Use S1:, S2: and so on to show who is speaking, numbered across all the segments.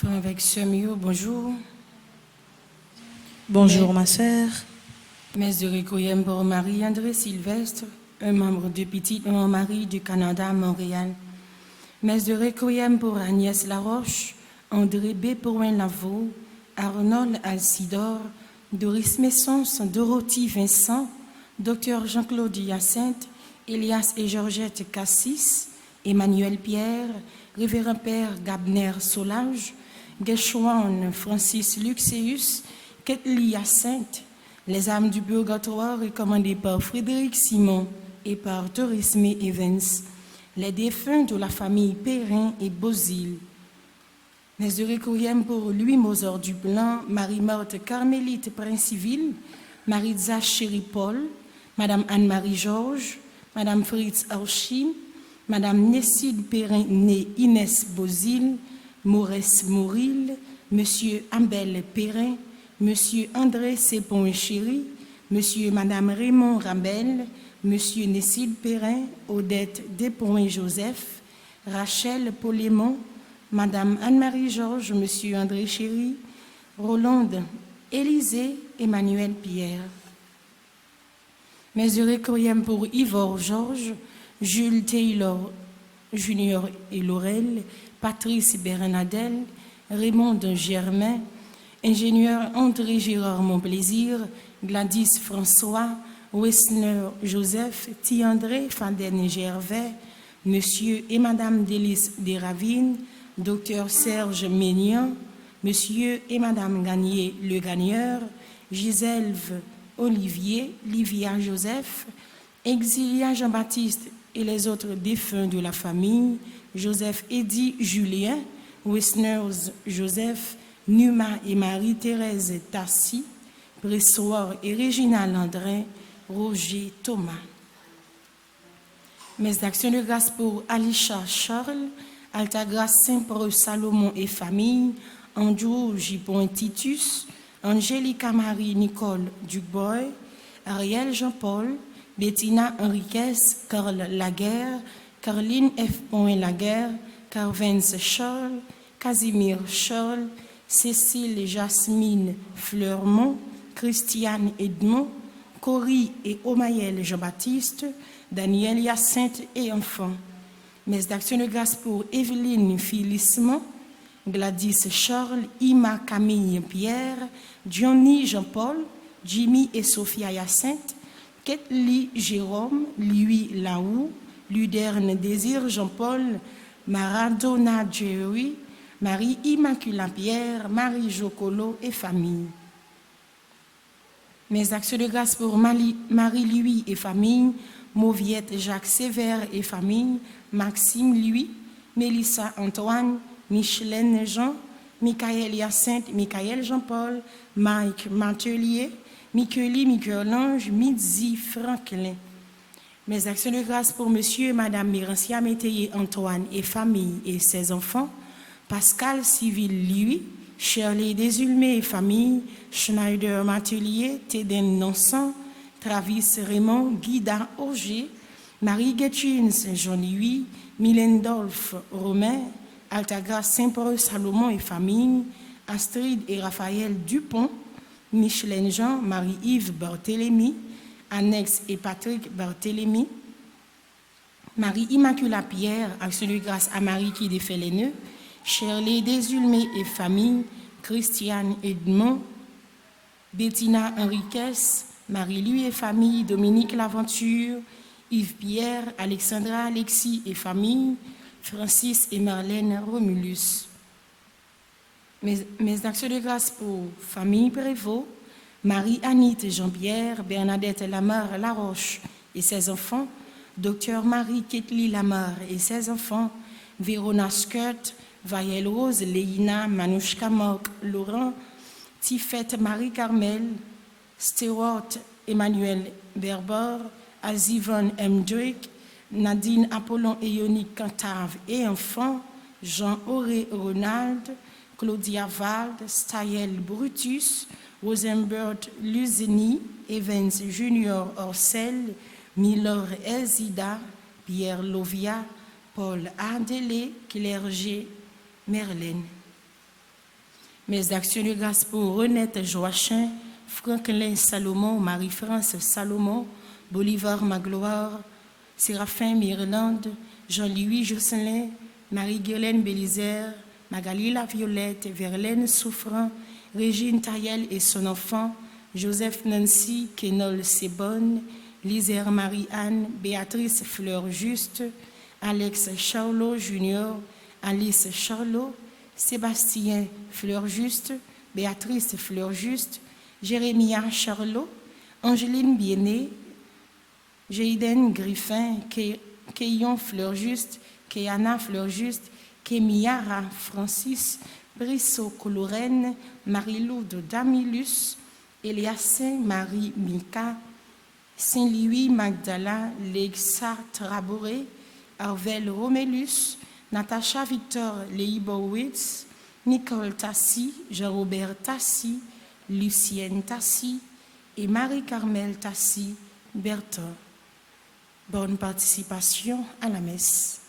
S1: Frère avec Semio, bonjour.
S2: Bonjour ma sœur.
S1: Messe de requiem pour Marie-André Sylvestre, un membre de Petite Marie du Canada, Montréal. Messe de requiem pour Agnès Laroche, André B. Pourrin-Lavaux, Arnold Alcidor, Doris Messons, Dorothy Vincent, Dr Jean-Claude Hyacinthe, Elias et Georgette Cassis, Emmanuel Pierre, Révérend Père Gabner Solange, Gershwan Francis Luxeus, Ketli Hyacinthe, les âmes du purgatoire recommandées par Frédéric Simon et par Tourisme Evans, les défunts de la famille Perrin et Bozil. Messe de requiem pour Louis Mozart Duplan, Marie-Marthe Carmélite Princiville, Maritza Chéri-Paul, Madame Anne-Marie Georges, Madame Fritz Archim, Madame Nesside Perrin née Inès Bozil, Maurice Mouril, Monsieur Ambel Perrin, Monsieur André Sépon-Chéri, Monsieur et Madame Raymond Rambel, Monsieur Nesside Perrin, Odette Despont-Joseph, Rachel Polémon, Madame Anne-Marie Georges, Monsieur André Chéri, Rolande Élisée, Emmanuel Pierre. Messe de requiem pour Yvor Georges, Jules Taylor Junior et Laurel, Patrice Bernadel, Raymond Germain, ingénieur André Gérard Monplaisir, Gladys François, Wessner Joseph, Thierry Faden Gervais, Monsieur et Madame Délice Desravines, Docteur Serge Ménian, Monsieur et Madame Gagné Le Gagneur, Gisèle Olivier, Livia Joseph, Exilia Jean-Baptiste et les autres défunts de la famille, Joseph Eddy Julien, Wessners Joseph, Numa et Marie-Thérèse Tassi, Bressoir et Réginald André, Roger Thomas. Messe d'action de grâce pour Alisha Charles, Altagrace Saint-Paul Salomon et famille, Andrew Gipon Titus, Angélica Marie Nicole Dubois, Ariel Jean-Paul, Bettina Henriquez, Carl Laguerre, Caroline F. Laguerre, Carvens Charles, Casimir Charles, Cécile Jasmine Fleurmont, Christiane Edmond, Cory et Omayel Jean-Baptiste, Daniel Hyacinthe et enfants. Messe d'action de grâce pour Evelyne Phyllismont, Gladys Charles, Ima Camille Pierre, Johnny Jean-Paul, Jimmy et Sophia Hyacinthe, Ketli Jérôme, Louis Laou, Luderne Désir Jean-Paul, Maradona Jerry, Marie Immacula Pierre, Marie Jocolo et famille. Mes actions de grâce pour Marie-Louis et famille, Mauviette Jacques Sévère et famille, Maxime Louis, Mélissa Antoine, Micheline Jean, Michael Hyacinthe, Michael Jean-Paul, Mike Matelier, Micheli Michelange, Midzi Franklin. Mes actions de grâce pour Monsieur et Madame Mérancia Métayer Antoine et famille et ses enfants, Pascal Civil Louis, Shirley Desulmé et famille, Schneider Matelier, Téden Nonsan, Travis Raymond, Guida Auger, Marie Guetchins Jean-Louis, Mylène Dolph Romain, Altagrace Saint-Paul Salomon et famille, Astrid et Raphaël Dupont, Micheline Jean, Marie-Yves Barthélemy, Annex et Patrick Barthélemy, Marie-Immaculée Pierre, action de grâce à Marie qui défait les nœuds, Shirley Desulmé et famille, Christiane Edmond, Bettina Henriquez, Marie-Louis et famille, Dominique Laventure, Yves Pierre, Alexandra Alexis et famille, Francis et Marlène Romulus. Mes actions de grâce pour famille Prévost, Marie-Anite Jean-Pierre, Bernadette Lamar Laroche et ses enfants, Docteur Marie-Ketli Lamar et ses enfants, Vérona Skirt, Vaïel Rose, Léina, Manouchka Marc, Laurent, Tifette Marie-Carmel, Stewart Emmanuel Berber, Azivan M. Drake, Nadine Apollon et Yonique Cantave et enfants, Jean-Auré Ronald, Claudia Vald, Staël Brutus, Rosenberg Luzini, Evans Junior Orcel, Miller Elzida, Pierre Lovia, Paul Adélé, Clergé Merlène. Mes actions de grâce pour Renette Joachim, Franklin Salomon, Marie-France Salomon, Bolivar Magloire, Séraphin Mirlande, Jean-Louis Josselin, Marie-Guerlaine Bélizer, Magali Laviolette, Verlaine Souffrant, Régine Taïel et son enfant, Joseph Nancy, Kenol Sebonne, Lisère Marie-Anne, Béatrice Fleur-Juste, Alex Charlot Junior, Alice Charlot, Sébastien Fleur-Juste, Béatrice Fleur-Juste, Jérémia Charlot, Angéline Bienné, Jayden Griffin, Keyon Fleur-Juste, Kéana Fleur-Juste, Kémiara Francis, Brissot Colorène, Marie-Lou de Damilus, Eliassin Marie Mika, Saint-Louis Magdala, Lexa Traboré, Arvel Romélus, Natacha Victor Leibowitz, Nicole Tassi, Jean-Robert Tassi, Lucienne Tassi et Marie-Carmel Tassi Berton. Bonne participation à la messe.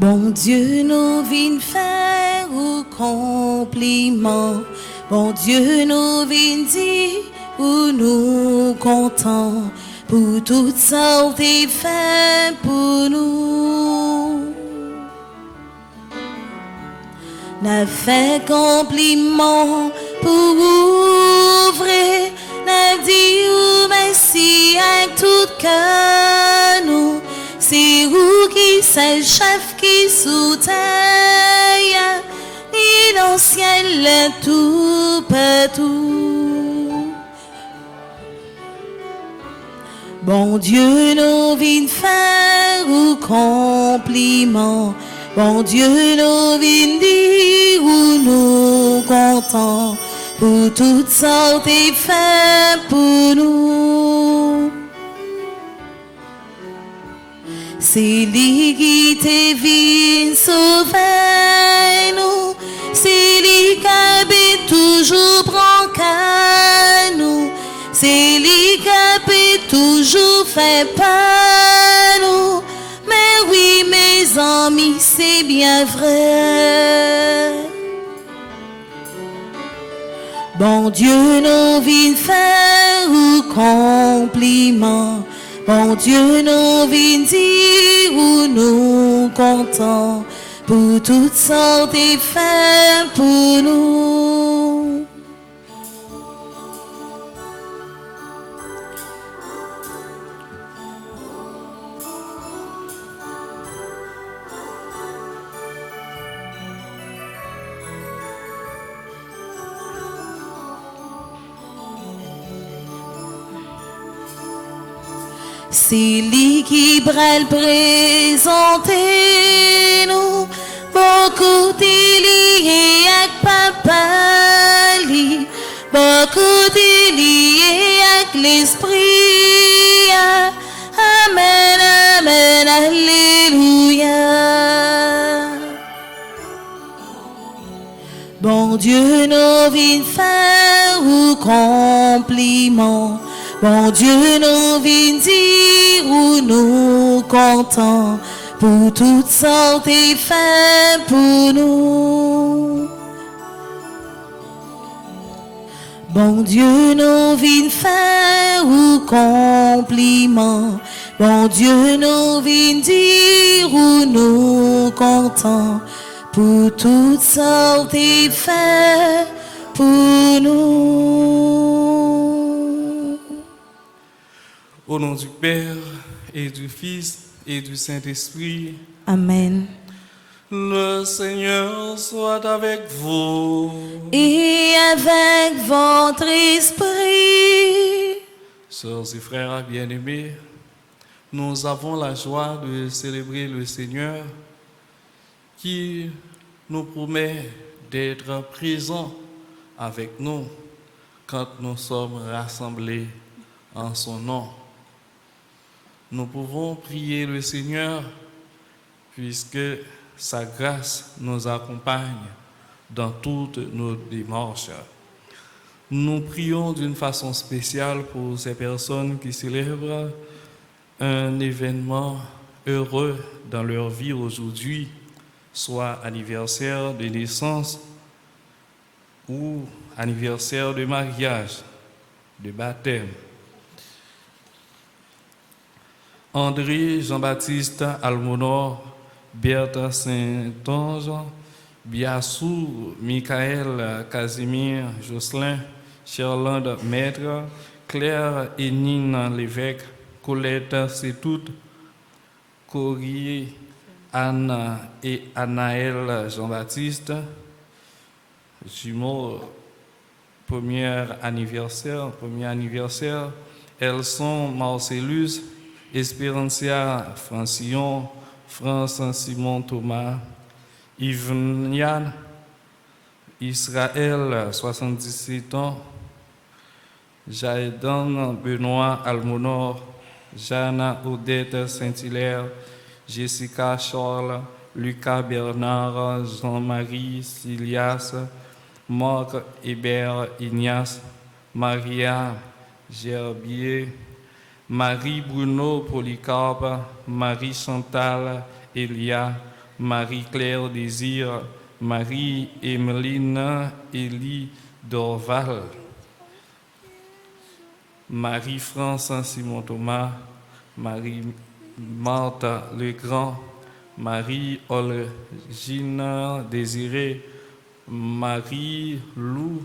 S2: Bon Dieu, nous vînes faire un compliment. Bon Dieu, nous vînes dire où nous comptons pour tout ça t'es fait pour nous. N'a fait compliment pour ouvrir, n'a dit merci avec tout cœur nous. C'est vous qui c'est le chef qui sous terre, ni dans le ciel tout partout. Bon Dieu, nous vînes faire un compliment. Bon Dieu, nous vînes dire où nous comptons pour toutes sortes et fait pour nous. C'est lui qui te vient sauver nous. C'est lui qui habite toujours prend qu'à nous. C'est lui qui habite toujours fait pas nous. Mais oui, mes amis, c'est bien vrai. Bon Dieu, nous vînes faire un compliment. Bon Dieu, nous vînes dire où nous comptons pour toutes sortes et fait pour nous. C'est lui qui brille présenter nous. Beaucoup liés avec papa li. Beaucoup liés avec l'esprit. Amen, amen, alléluia. Bon Dieu, nous vînes faire un compliment. Bon Dieu, nous vînes dire où nous comptons pour toutes sortes et fait pour nous. Bon Dieu, nous vînes faire un compliment. Bon Dieu, nous vînes dire où nous comptons pour toutes sortes et fait pour nous.
S3: Au nom du Père et du Fils et du Saint-Esprit.
S2: Amen.
S3: Le Seigneur soit avec vous.
S2: Et avec votre esprit.
S3: Sœurs et frères bien-aimés, nous avons la joie de célébrer le Seigneur qui nous promet d'être présent avec nous quand nous sommes rassemblés en son nom. Nous pouvons prier le Seigneur puisque sa grâce nous accompagne dans toutes nos démarches. Nous prions d'une façon spéciale pour ces personnes qui célèbrent un événement heureux dans leur vie aujourd'hui, soit anniversaire de naissance ou anniversaire de mariage, de baptême. André Jean-Baptiste Almonor, Berthe Saint-Onge, Biassou Michael Casimir Jocelyn, Charlande Maître, Claire Enine Lévesque, Colette Sétout, Corie Anne et Anaël Jean-Baptiste, jumeaux, premier anniversaire, elles sont Marcellus, Espérancia Francillon, France Simon Thomas, Yves Nian, Israël 77 ans, Jaëdan Benoît Almonor, Jeanne Odette Saint-Hilaire, Jessica Charles, Lucas Bernard, Jean-Marie Silias, Marc Hébert Ignace, Maria Gerbier, Marie Bruno Polycarpe, Marie Chantal Elia, Marie-Claire Désir, Marie-Emeline Élie Dorval, Marie-France Simon-Thomas, Marie-Marthe Legrand, Marie-Olgine Désiré, Marie-Lou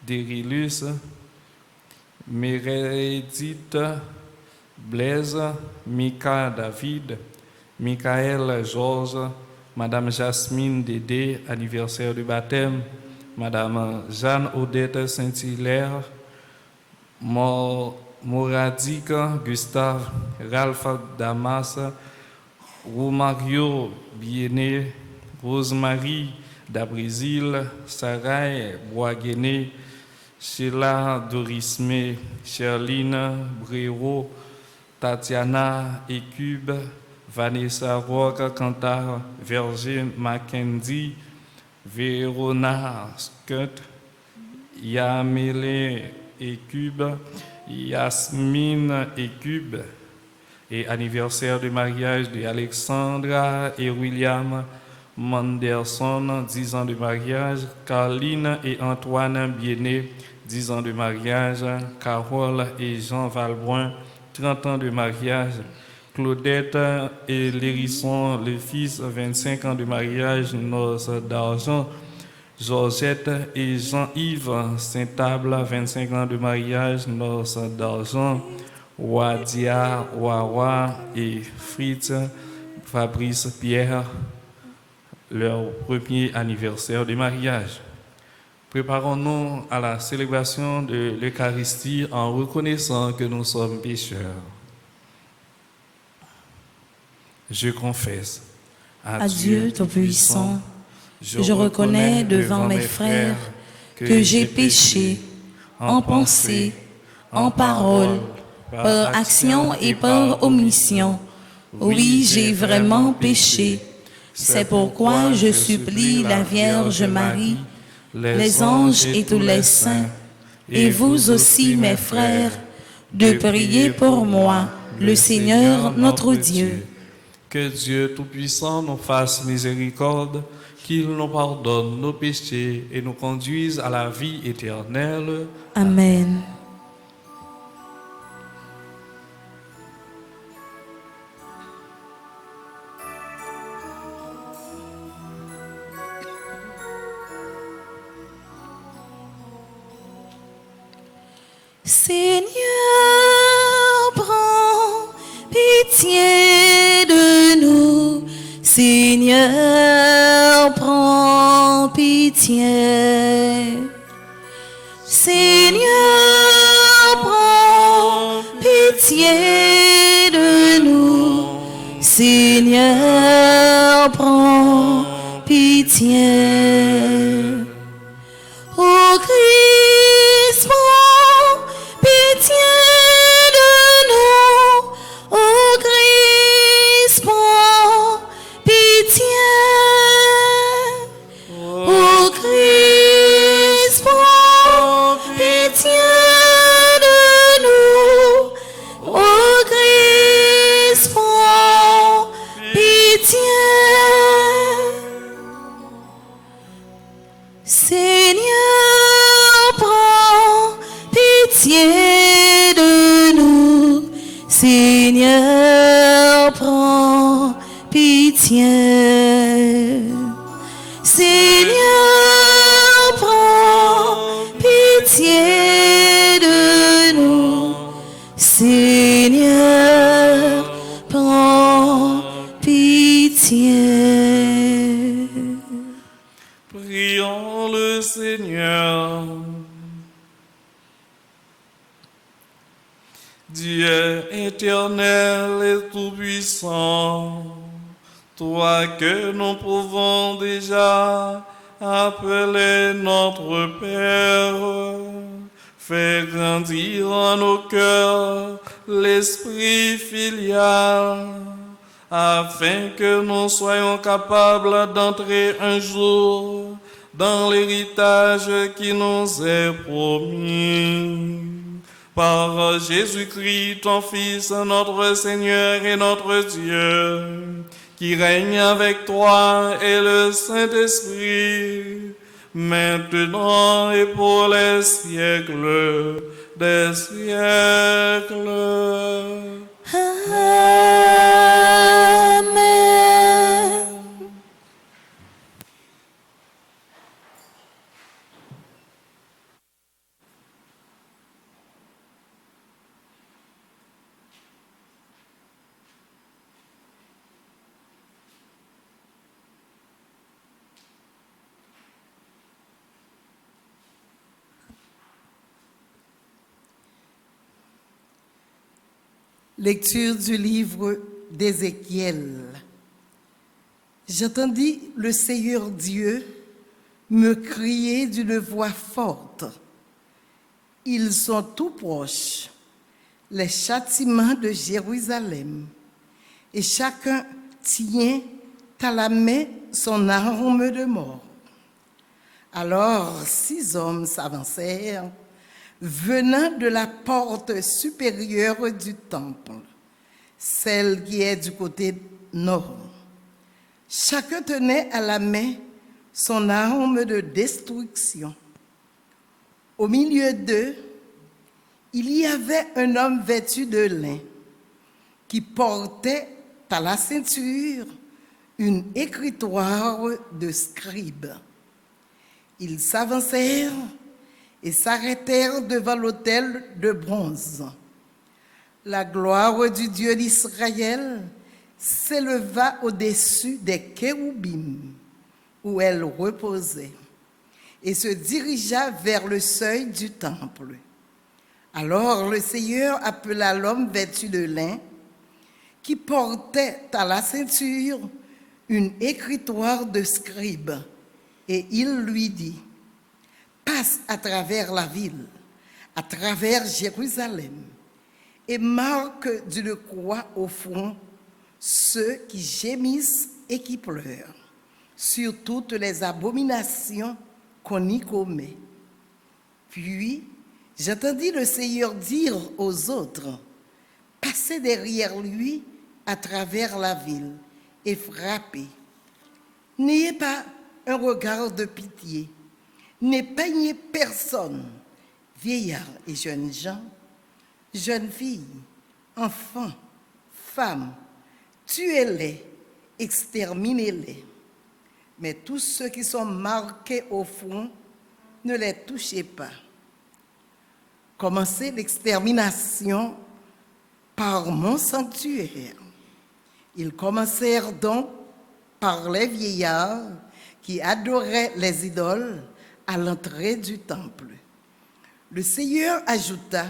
S3: Dérilus, Mérédith Blaise, Mika David, Michael Georges, Madame Jasmine Dédé, anniversaire du baptême, Madame Jeanne Odette Saint-Hilaire, Moradic Gustave, Ralph Damas, Romario Biené, Rosemary Dabrésil, Sarai Boisguené, Sheila Dorismé, Sherline Bréau, Tatiana Écube, Vanessa Roque Cantar, Verger Mackenzie, Vérona Scott, Yamele Écube, Yasmine Écube, et anniversaire de mariage de Alexandra et William Manderson, 10 ans de mariage, Carline et Antoine Biené, 10 ans de mariage, Carole et Jean Valbrun, 30 ans de mariage, Claudette et Lérisson, le fils, 25 ans de mariage, noces d'argent, Georgette et Jean-Yves Saint-Table, 25 ans de mariage, noces d'argent, Wadia Wawa et Fritz Fabrice Pierre, leur premier anniversaire de mariage. Préparons-nous à la célébration de l'Eucharistie en reconnaissant que nous sommes pécheurs. Je confesse
S2: à Dieu Tout-Puissant, je reconnais devant mes frères que j'ai péché en pensée, en parole, par action et par omission. Oui, j'ai vraiment péché. C'est pourquoi je supplie la Vierge Marie, les anges et tous les saints, et vous aussi, mes frères, de prier pour moi, le Seigneur notre Dieu.
S3: Que Dieu Tout-Puissant nous fasse miséricorde, qu'il nous pardonne nos péchés et nous conduise à la vie éternelle.
S2: Amen. Seigneur, prends pitié de nous. Seigneur, prends pitié. Seigneur, prends pitié de nous. Seigneur, prends pitié. Ô Christ, prends pitié de nous. Ô Christ, prends pitié. Ô Christ, prends pitié de nous. Ô Christ, prends pitié. Seigneur, prends pitié de nous. Seigneur, prends pitié. Seigneur, prends pitié de nous. Seigneur, prends pitié.
S3: Prions le Seigneur. Dieu éternel et tout-puissant, toi que nous pouvons déjà appeler notre Père, fais grandir en nos cœurs l'esprit filial, afin que nous soyons capables d'entrer un jour dans l'héritage qui nous est promis. Par Jésus-Christ, ton Fils, notre Seigneur et notre Dieu, qui règne avec toi et le Saint-Esprit, maintenant et pour les siècles des siècles.
S2: Amen.
S4: Lecture du livre d'Ézéchiel. J'entendis le Seigneur Dieu me crier d'une voix forte. Ils sont tout proches, les châtiments de Jérusalem, et chacun tient à la main son arme de mort. Alors 6 hommes s'avancèrent, venant de la porte supérieure du temple, celle qui est du côté nord. Chacun tenait à la main son arme de destruction. Au milieu d'eux, il y avait un homme vêtu de lin qui portait à la ceinture une écritoire de scribe. Ils s'avancèrent et s'arrêtèrent devant l'autel de bronze. La gloire du Dieu d'Israël s'éleva au-dessus des kéroubim où elle reposait et se dirigea vers le seuil du temple. Alors le Seigneur appela l'homme vêtu de lin qui portait à la ceinture une écritoire de scribe et il lui dit: passe à travers la ville, à travers Jérusalem, et marque d'une croix au front ceux qui gémissent et qui pleurent, sur toutes les abominations qu'on y commet. Puis, j'entendis le Seigneur dire aux autres: passez derrière lui à travers la ville et frappez. N'ayez pas un regard de pitié. N'épargnez personne, vieillards et jeunes gens, jeunes filles, enfants, femmes, tuez-les, exterminez-les. Mais tous ceux qui sont marqués au front, ne les touchez pas. Commencez l'extermination par mon sanctuaire. Ils commencèrent donc par les vieillards qui adoraient les idoles à l'entrée du temple. Le Seigneur ajouta: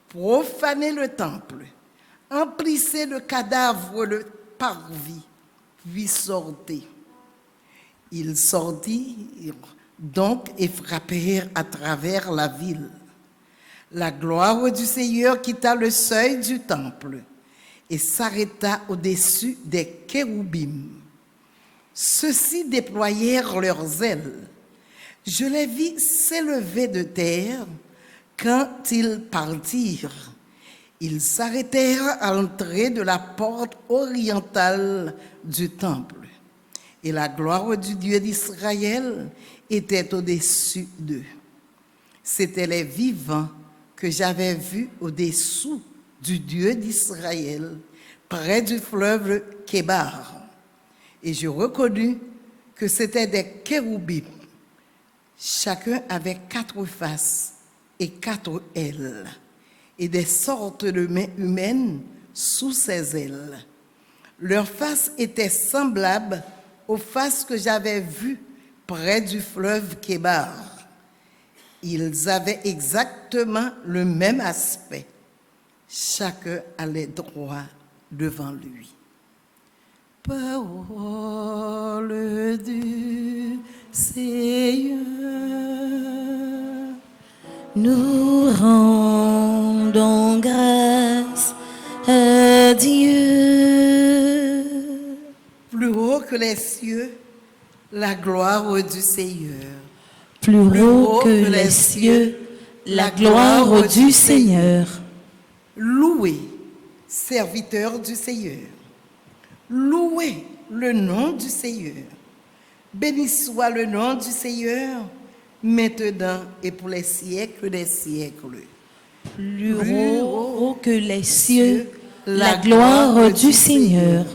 S4: profanez le temple, emplissez le cadavre le parvis, puis sortez. Ils sortirent donc et frappèrent à travers la ville. La gloire du Seigneur quitta le seuil du temple et s'arrêta au-dessus des kéroubim. Ceux-ci déployèrent leurs ailes. Je les vis s'élever de terre quand ils partirent. Ils s'arrêtèrent à l'entrée de la porte orientale du temple. Et la gloire du Dieu d'Israël était au-dessus d'eux. C'étaient les vivants que j'avais vus au-dessous du Dieu d'Israël, près du fleuve Kébar. Et je reconnus que c'étaient des kéroubim. Chacun avait 4 faces et 4 ailes, et des sortes de mains humaines sous ses ailes. Leurs faces étaient semblables aux faces que j'avais vues près du fleuve Kébar. Ils avaient exactement le même aspect. Chacun allait droit devant lui. Parole du Seigneur.
S2: Nous rendons grâce à Dieu.
S4: Plus haut que les cieux, la gloire du Seigneur.
S2: Plus haut que les cieux, la gloire du Seigneur.
S4: Louez, serviteurs du Seigneur. Louez le nom du Seigneur. Béni soit le nom du Seigneur, maintenant et pour les siècles des siècles.
S2: Plus haut que les cieux, la gloire du Seigneur.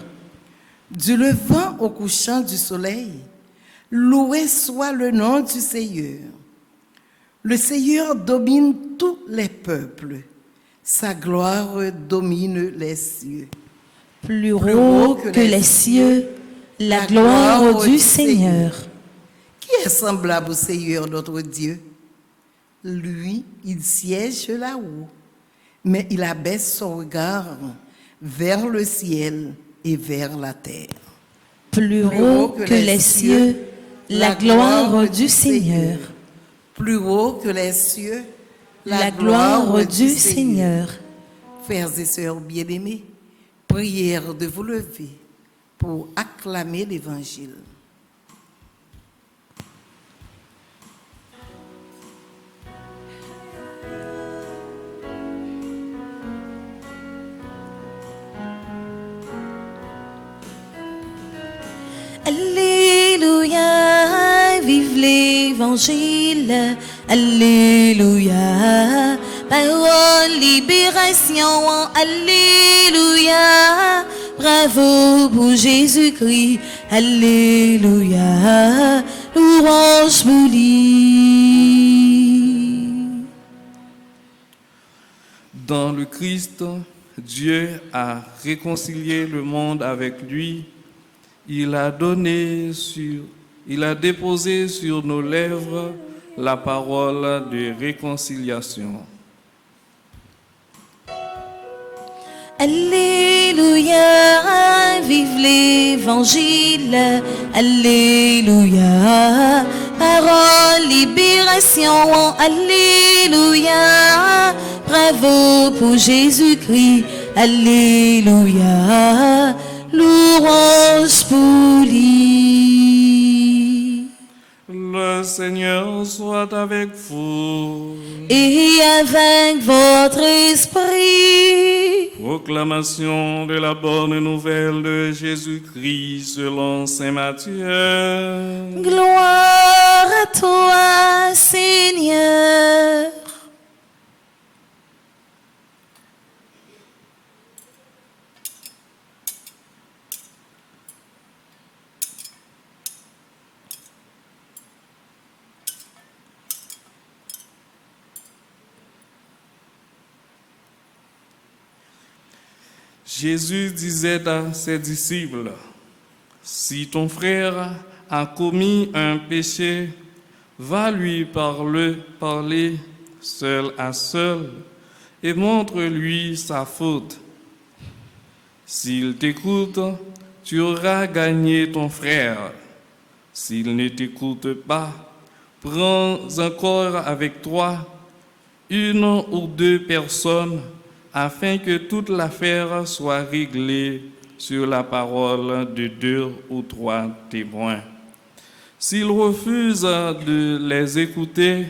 S4: Du levant au couchant du soleil, loué soit le nom du Seigneur. Le Seigneur domine tous les peuples. Sa gloire domine les cieux.
S2: Plus haut que les cieux, la gloire du Seigneur.
S4: Qui est semblable au Seigneur notre Dieu? Lui, il siège là-haut, mais il abaisse son regard vers le ciel et vers la terre.
S2: Plus haut que les cieux, la gloire du Seigneur.
S4: Plus haut que les cieux,
S2: La gloire du Seigneur.
S4: Frères et sœurs bien-aimés, prière de vous lever pour acclamer l'Évangile.
S2: Alléluia, vive l'Évangile. Alléluia, parole, libération. Alléluia, bravo pour Jésus-Christ. Alléluia, louange pour lui.
S3: Dans le Christ, Dieu a réconcilié le monde avec lui. Il a déposé sur nos lèvres la parole de réconciliation.
S2: Alléluia, vive l'Évangile. Alléluia, parole, libération. Alléluia, bravo pour Jésus-Christ. Alléluia, louange pour lui.
S3: Le Seigneur soit avec vous.
S2: Et avec votre esprit.
S3: Proclamation de la bonne nouvelle de Jésus-Christ selon saint Matthieu.
S2: Gloire à toi, Seigneur.
S3: Jésus disait à ses disciples, « Si ton frère a commis un péché, va lui parler seul à seul et montre-lui sa faute. S'il t'écoute, tu auras gagné ton frère. S'il ne t'écoute pas, prends encore avec toi une ou deux personnes afin que toute l'affaire soit réglée sur la parole de 2 ou 3 témoins. S'ils refusent de les écouter,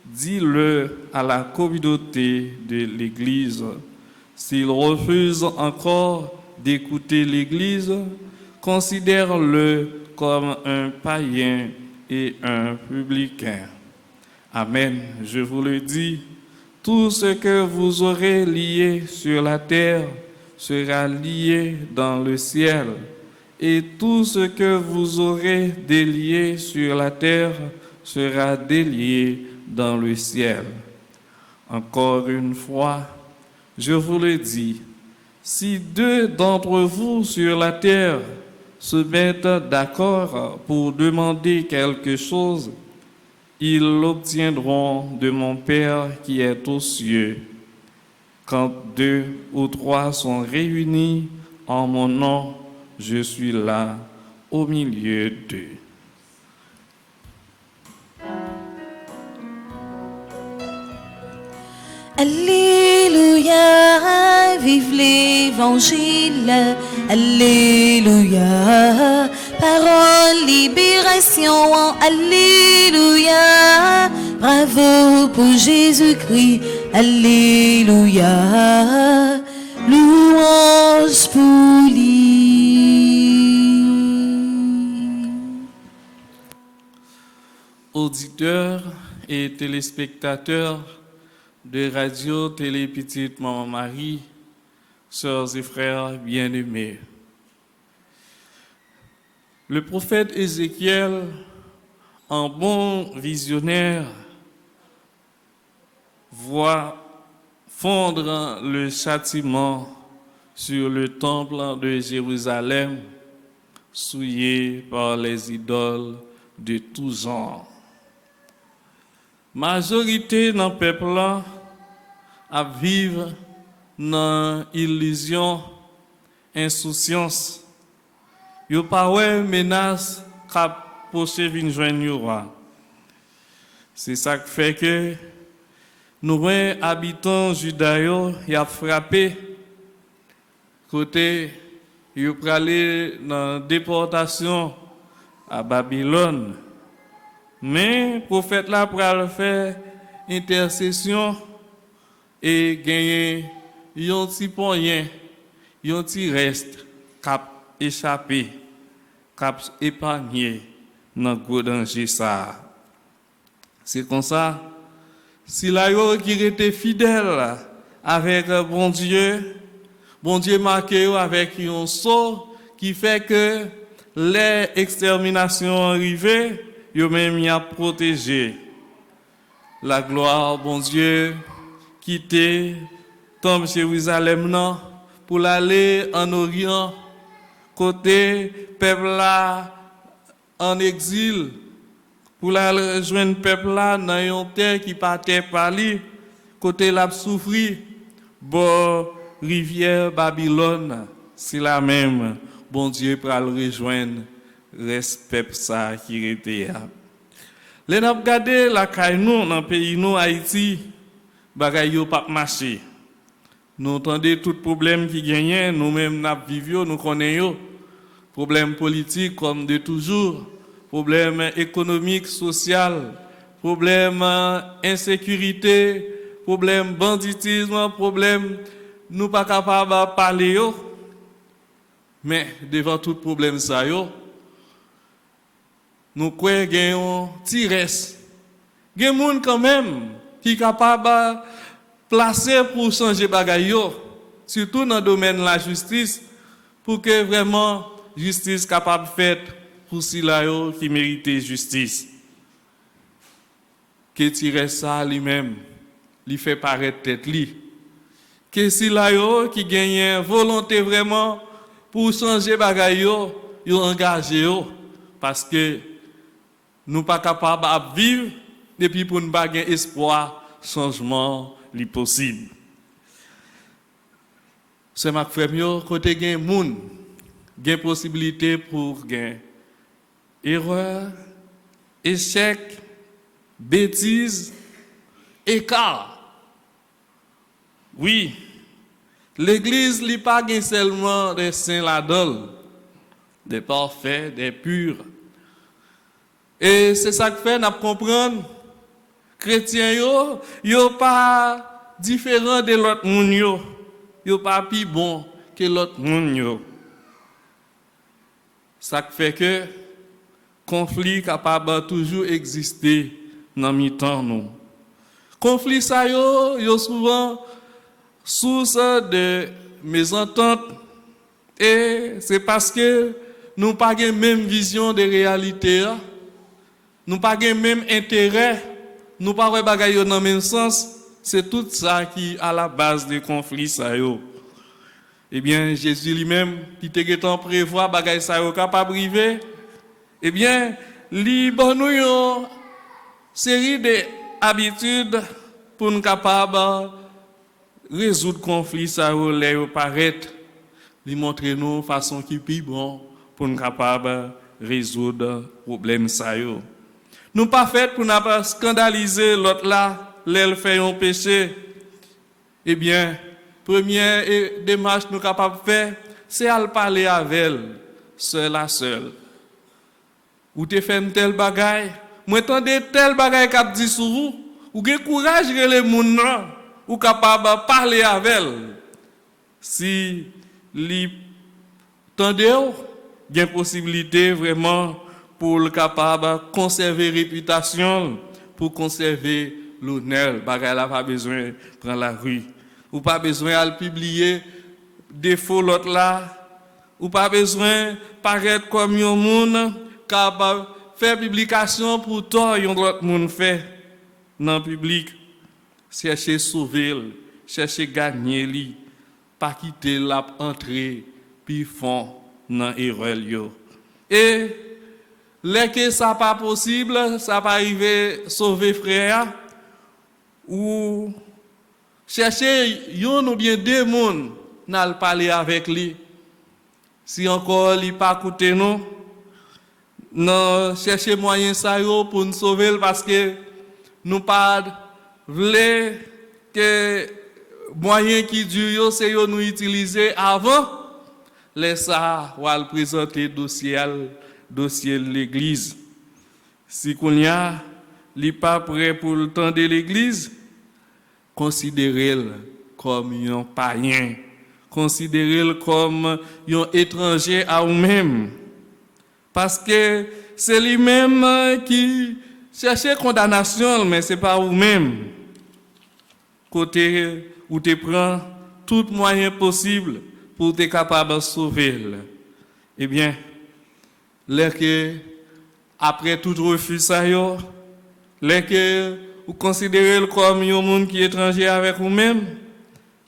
S3: dis-le à la communauté de l'Église. S'ils refusent encore d'écouter l'Église, considère-le comme un païen et un publicain. Amen, je vous le dis. Tout ce que vous aurez lié sur la terre sera lié dans le ciel, et tout ce que vous aurez délié sur la terre sera délié dans le ciel. Encore une fois, je vous le dis, si 2 d'entre vous sur la terre se mettent d'accord pour demander quelque chose, ils l'obtiendront de mon Père qui est aux cieux. Quand 2 ou 3 sont réunis en mon nom, je suis là au milieu d'eux.
S2: Alléluia, vive l'Évangile. Alléluia, parole, libération. Alléluia, bravo pour Jésus-Christ. Alléluia, louange pour lui.
S3: et téléspectateurs de Radio Télé Petite Maman Marie, sœurs et frères bien-aimés. Le prophète Ézéchiel, en bon visionnaire, voit fondre le châtiment sur le temple de Jérusalem, souillé par les idoles de tous genres. Majorité dans le peuple à vivre dans illusion, insouciance. Yo pas ouais menace cap poché vinn joindre yo roi. C'est ça qui fait que nous habitants judaïo y a frappé côté yo pralé dans déportation à Babylone. Mais prophète là pral faire intercession et gagner yon ti poyen, yon ti reste cap échappé, cap épargné dans gros danger ça. C'est comme ça, si la yo qui était fidèle avec bon Dieu marqué avec un sceau qui fait que les exterminations arrivées, yo même y a protégé. La gloire, bon Dieu, quitter tombe Jérusalem non pour aller en Orient, côté peuple là en exil, pour aller rejoindre peuple là dans une terre qui partait par lui, côté l'a souffri, bon rivière Babylone, c'est la même, bon Dieu pour le rejoindre, respect ça qui était là. Les n'a regardé la caille nous dans pays nous Haïti, bagay yo pas marché. Nous entendons tout problème qui gagnait, nous-mêmes n'a vivio, nous connaissons problème politique comme de toujours, problème économique, social, problème insécurité, problème banditisme, problème nous pas capable de parler yo. Mais devant tout problème ça yo, nous croyons qu'il y a un petit reste. Il y a des gens quand même qui sont capables de placer pour changer les choses, surtout dans le domaine de la justice, pour que vraiment la justice soit capable de faire pour ceux qui méritent justice. Que tu restes ça lui-même, lui fait paraître tête lui. Que si qui gagne volonté vraiment pour changer les choses, ils engagé parce que nous ne sommes pas capables de vivre depuis pour nous avoir espoir, changement, li possible. C'est ma frère, côté gen moun, gen possibilité pour gen erreur, échec, bêtise, écart. Oui, l'église n'est pas seulement des saints là-dedans, des parfaits, des purs. Et c'est ça que fait, nous comprenons, chrétiens yo pas différent de l'autre monde yo pas plus bon que l'autre monde yo. Ça fait que conflit capable toujours exister dans mi-temps nous. Conflit ça yo souvent source de mésentente et c'est parce que nous pas la même vision de réalité, nous pas le même intérêt. Nous ne pouvons pas faire dans le même sens, c'est tout ça qui est à la base des conflits. Eh bien, Jésus lui-même, qui était en prévoir bagay ça capable d'arriver, eh bien, il nous une série d'habitudes pour nous capables de résoudre le conflit, ça les paraître, lui montrer nous façon qui est plus bon pour nous capables de résoudre le problème. Nous pas fait pour ne pas scandaliser l'autre là, l'elle fait un péché. Eh bien, première démarche que nous sommes capables de faire, c'est à parler avec elle, seul à seul. Ou te fait un tel bagay, moi tendez tel bagay qu'a dit sur vous, ou avez courage de les gens, ou capable de parler avec elle. Si li tendez, il y a une possibilité vraiment pour le capable de conserver réputation, pour conserver l'honneur. Bagay la pas besoin de prendre la rue. Ou pas besoin de publier défaut l'autre là. Ou pas besoin de paraître comme un monde capable faire publication pour toi yon l'autre monde fait dans le public. Chercher sauver, chercher gagner li, pas quitter la entrée puis fond dans erreur yo. Et lorsque ça pas possible, ça pas arriver sauver frère ou chercher yon ou bien deux monde n'a parler avec lui. Si encore il pas écouter nous, non chercher moyen ça yo pour nous sauver parce que nous pas voulons que moyen qui dure c'est yo nous utiliser avant laisse ça ou al présenter dossier de l'église. Si qu'on y a li pas prêt pour le temps de l'église, considérez-le comme un païen, considérez-le comme un étranger à vous-même. Parce que c'est lui-même qui cherche condamnation, mais ce n'est pas vous-même. Côté où tu prends tout moyen possible pour être capable de sauver. Eh bien, après tout refus, que vous considérez comme un monde qui est étranger avec vous-même,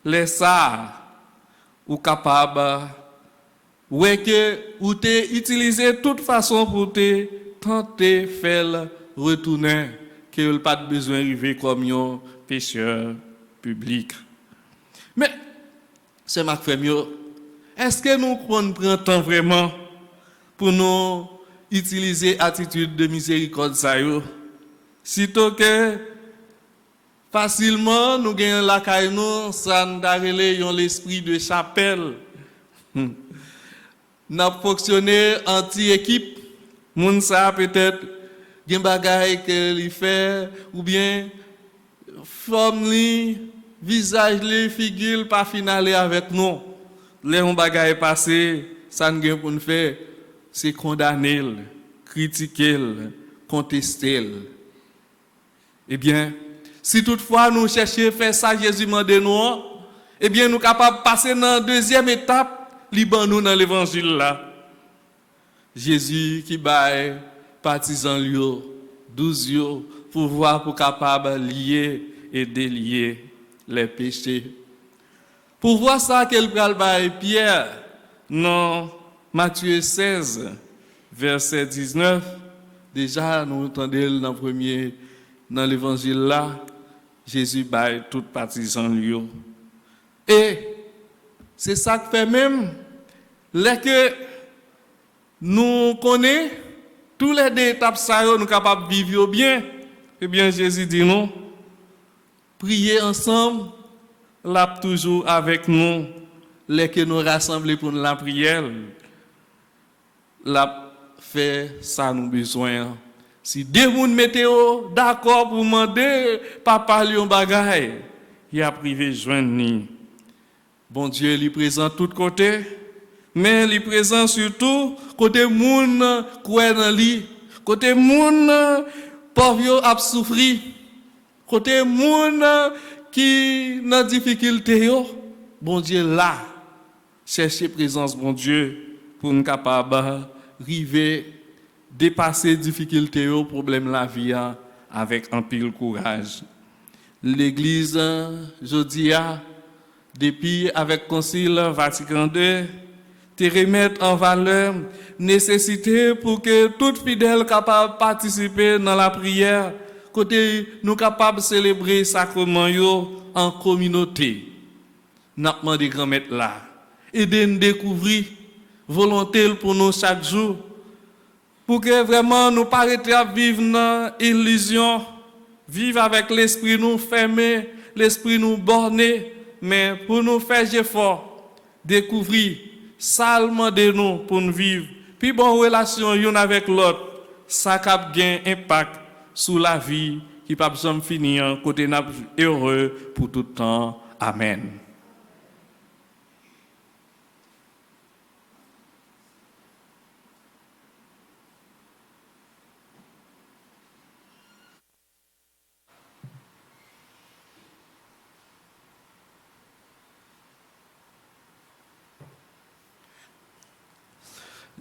S3: laissez ça, ou capable, ou que vous utilisez toute façon pour te tenter de faire retourner, que vous n'avez pas besoin d'arriver comme un pécheur public. Mais, c'est ma frère, est-ce que nous prenons temps vraiment pour nous utiliser attitude de miséricorde ça yo? Sitôt que facilement nous gagnons la caille nous, ça nous a l'esprit de chapelle. N'a fonctionné anti-équipe. Moun ça peut-être gen bagay que li fait ou bien forme li, visage li, figure pas finale avec nous. Les on bagay passé, ça nous gen pour nous faire c'est condamner, critiquer, contester. Eh bien, si toutefois nous cherchons à faire ça, Jésus m'a dit nous, eh bien nous sommes capables de passer dans la deuxième étape, liban nous dans l'évangile là. Jésus qui baille partisans lui 12 jours pour voir pour capable lier et délier les péchés. Pour voir ça qu'elle pral baille Pierre dans Matthieu 16 verset 19, déjà nous entendons dans l'évangile là, Jésus baille tout partisan lui. Et c'est ça que fait même que nous connaissons tous les deux étapes ça nous capables de vivre bien. Eh bien Jésus dit non. Prier ensemble, là toujours avec nous, les que nous rassemblons pour la prière. La fait ça nous besoin. Si deux moun météo d'accord pour demander papa li on bagay, il a privé joindre ni. Bon Dieu lui présent tout côté, mais lui présent surtout côté moun croit dans lui, côté moun pauvre a souffri, côté moun qui dans difficulté yo. Bon Dieu là chercher présence bon Dieu pour nous capable river dépasser difficultés aux problèmes la vie avec un pile courage. L'église jodia depuis avec concile Vatican II te remettre en valeur nécessité pour que tout fidèle capable participer dans la prière côté nous capable célébrer sacrement yo en communauté. N'a demandé grand maître là aider nous découvrir volonté pour nous chaque jour pour que vraiment nous arrêtions à vivre dans l'illusion, vivre avec l'esprit nous fermé, l'esprit nous borné, mais pour nous faire effort, découvrir, salement de nous pour nous vivre, puis bonne relation l'une avec l'autre, ça cap gain impact sur la vie qui pas besoin de finir, côté heureux pour tout le temps. Amen.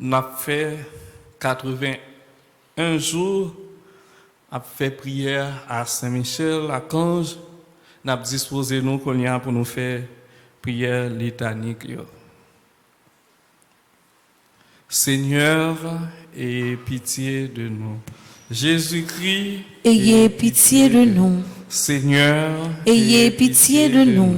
S3: Nous avons fait 81 jours, a fait prière à Saint-Michel, à Cange. Nous avons disposé nous pour nous faire prière litanique. Seigneur, aie pitié de nous. Jésus-Christ,
S2: ayez pitié de nous.
S3: Seigneur,
S2: Ayez pitié de nous.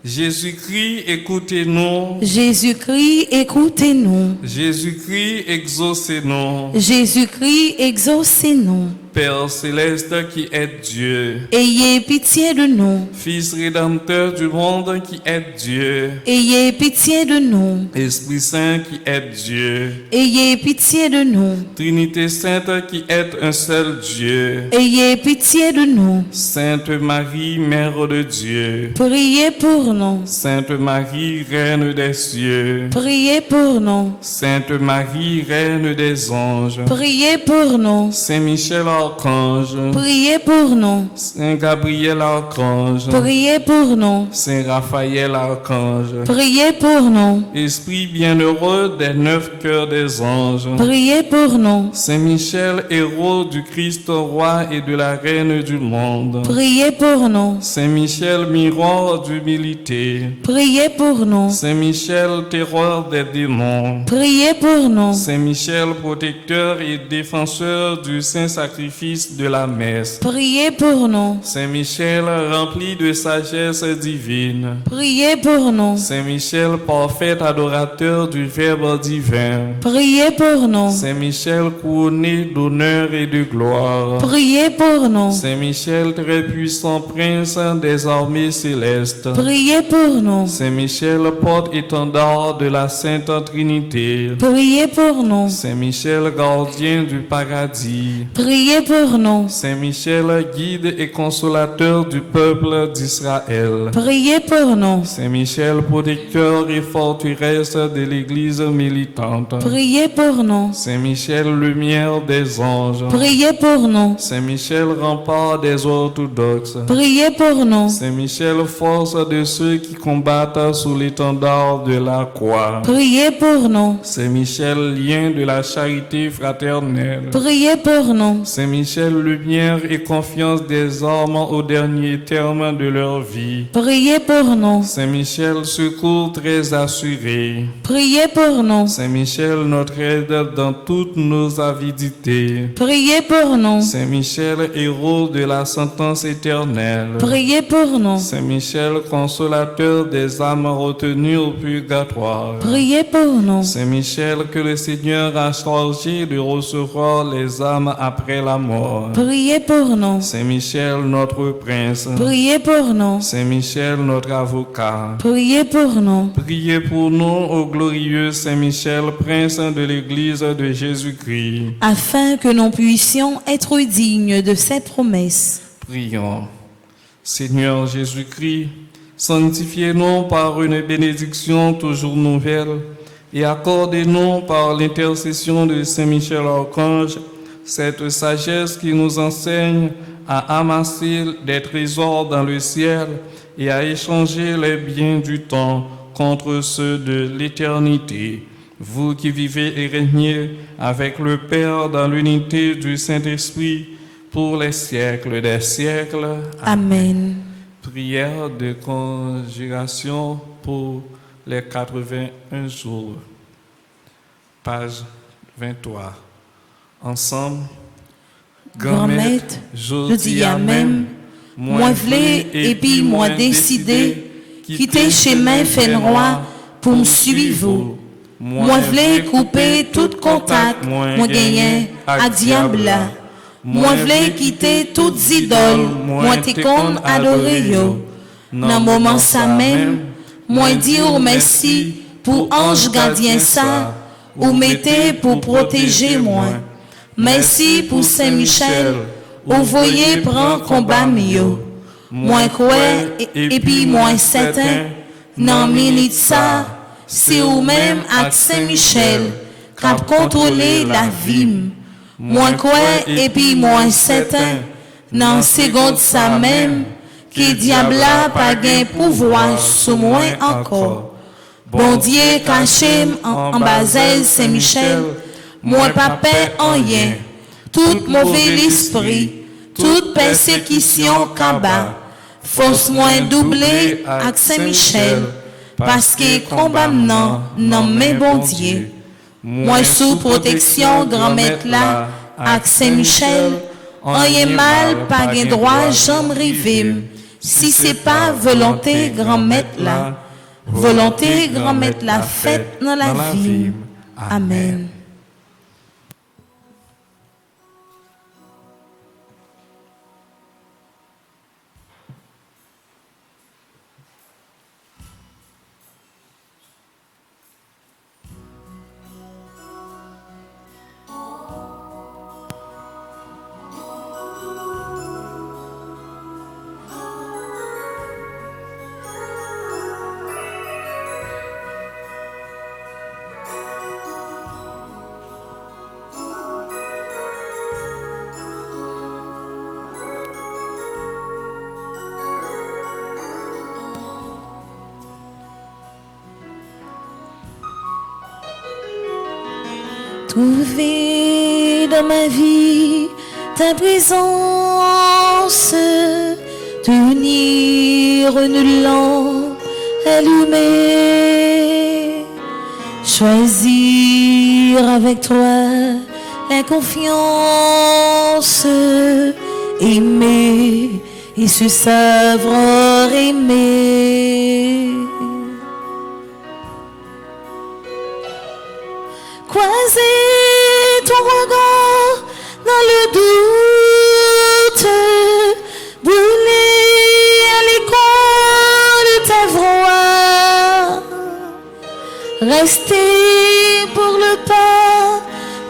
S3: Jésus-Christ, écoutez-nous.
S2: Jésus-Christ, écoutez-nous.
S3: Jésus-Christ, exaucez-nous.
S2: Jésus-Christ, exaucez-nous.
S3: Père céleste qui est Dieu,
S2: Ayez pitié de nous.
S3: Fils rédempteur du monde qui est Dieu,
S2: Ayez pitié de nous.
S3: Esprit Saint qui est Dieu,
S2: Ayez pitié de nous.
S3: Trinité Sainte qui est un seul Dieu,
S2: Ayez pitié de nous.
S3: Sainte Marie, Mère de Dieu,
S2: Priez pour nous.
S3: Sainte Marie, Reine des cieux,
S2: Priez pour nous.
S3: Sainte Marie, Reine des anges,
S2: Priez pour nous.
S3: Saint Michel Archange,
S2: Priez pour nous.
S3: Saint Gabriel Archange,
S2: Priez pour nous.
S3: Saint Raphaël Archange,
S2: Priez pour nous.
S3: Esprit bienheureux des 9 cœurs des anges,
S2: Priez pour nous.
S3: Saint Michel, héros du Christ roi et de la Reine du monde,
S2: Priez pour nous.
S3: Saint Michel, miroir d'humilité,
S2: Priez pour nous.
S3: Saint Michel, terreur des démons,
S2: Priez pour nous.
S3: Saint Michel, protecteur et défenseur du saint sacrifice de la messe,
S2: Priez pour nous.
S3: Saint Michel, rempli de sagesse divine,
S2: Priez pour nous.
S3: Saint Michel, parfait adorateur du Verbe divin,
S2: Priez pour nous.
S3: Saint Michel, couronné d'honneur et de gloire,
S2: Priez pour nous.
S3: Saint Michel, très puissant prince des armées célestes,
S2: Priez pour nous.
S3: Saint Michel, porte-étendard de la Sainte Trinité,
S2: Priez pour nous.
S3: Saint Michel, gardien du paradis,
S2: Priez pour nous.
S3: Saint Michel, guide et consolateur du peuple d'Israël,
S2: Priez pour nous.
S3: Saint Michel, protecteur et forteresse de l'Église militante,
S2: Priez pour nous.
S3: Saint Michel, lumière des anges,
S2: Priez pour nous.
S3: Saint Michel, rempart des orthodoxes,
S2: Priez pour nous.
S3: Saint Michel, force de ceux qui combattent sous l'étendard de la croix,
S2: Priez pour nous.
S3: Saint Michel, lien de la charité fraternelle,
S2: Priez pour nous.
S3: Saint Michel, lumière et confiance des hommes au dernier terme de leur vie,
S2: Priez pour nous.
S3: Saint Michel, secours très assuré,
S2: Priez pour nous.
S3: Saint Michel, notre aide dans toutes nos avidités,
S2: Priez pour nous.
S3: Saint Michel, héros de la sentence éternelle,
S2: Priez pour nous.
S3: Saint Michel, consolateur des âmes retenues au purgatoire,
S2: Priez pour nous.
S3: Saint Michel, que le Seigneur a chargé de recevoir les âmes après la mort,
S2: Priez pour nous.
S3: Saint Michel, notre prince,
S2: Priez pour nous.
S3: Saint Michel, notre avocat,
S2: Priez pour nous.
S3: priez pour nous, ô glorieux Saint Michel, prince de l'Église de Jésus-Christ.
S2: Afin que nous puissions être dignes de cette promesse.
S3: Prions. Seigneur Jésus-Christ, sanctifiez-nous par une bénédiction toujours nouvelle et accordez-nous par l'intercession de Saint Michel Archange cette sagesse qui nous enseigne à amasser des trésors dans le ciel et à échanger les biens du temps contre ceux de l'éternité. Vous qui vivez et régnez avec le Père dans l'unité du Saint-Esprit pour les siècles des siècles.
S2: Amen.
S3: Prière de conjuration pour les 81 jours. Page 23. Ensemble,
S2: Grand maître, je dis Amen. Moi v'lais et puis moi décidé, quitter chemin fait roi pour me suivre. Moi v'lais couper tout contact, moi gagner à diable là. Moi v'lais quitter toutes idoles, moi t'es qu'on adorer yo. Dans moment ça même, moi dire merci pour ange gardien ça, ou mettez pour protéger moi. Merci pour Saint-Michel, ou voyez prendre combat mieux. Moi quoi et puis moi certain, non minute ça, c'est ou même avec Saint-Michel, cap contrôler la vie. Moi quoi et puis moi certain, non seconde ça même, qui diable a pas gain pouvoir sur moi encore. Bon Dieu caché en Basel Saint-Michel, moi pas paix en rien. Tout mauvais l'esprit, toute persécution combat, force moins doublée à Saint-Michel, parce que combat non mais bon Dieu. Moi sous protection grand-mère là, à Saint-Michel, rien mal, pas gain droit, j'en rive. Si c'est pas volonté grand-mère là, volonté grand-mère la fête dans la vie. Amen. Trouver dans ma vie ta présence, tenir une lampe allumée, choisir avec toi la confiance, aimer et se savoir aimer. Croiser ton regard dans le doute, brûler à l'écho de ta voix, rester pour le pas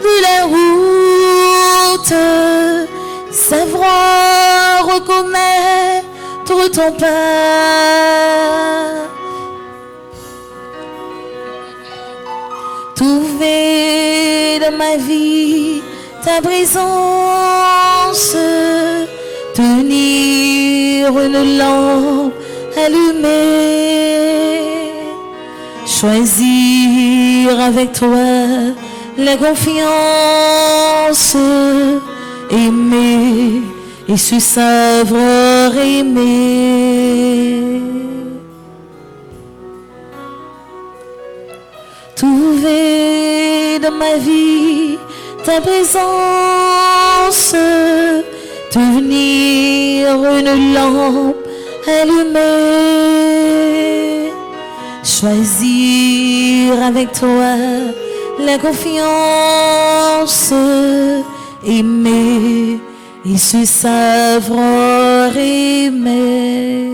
S2: de la route, savoir reconnaître ton pas. Trouver dans ma vie ta présence, tenir une lampe allumée, choisir avec toi la confiance, aimer et se savoir aimer. Trouver dans ma vie ta présence, tenir une lampe allumée, choisir avec toi la confiance, aimer et se savoir aimer.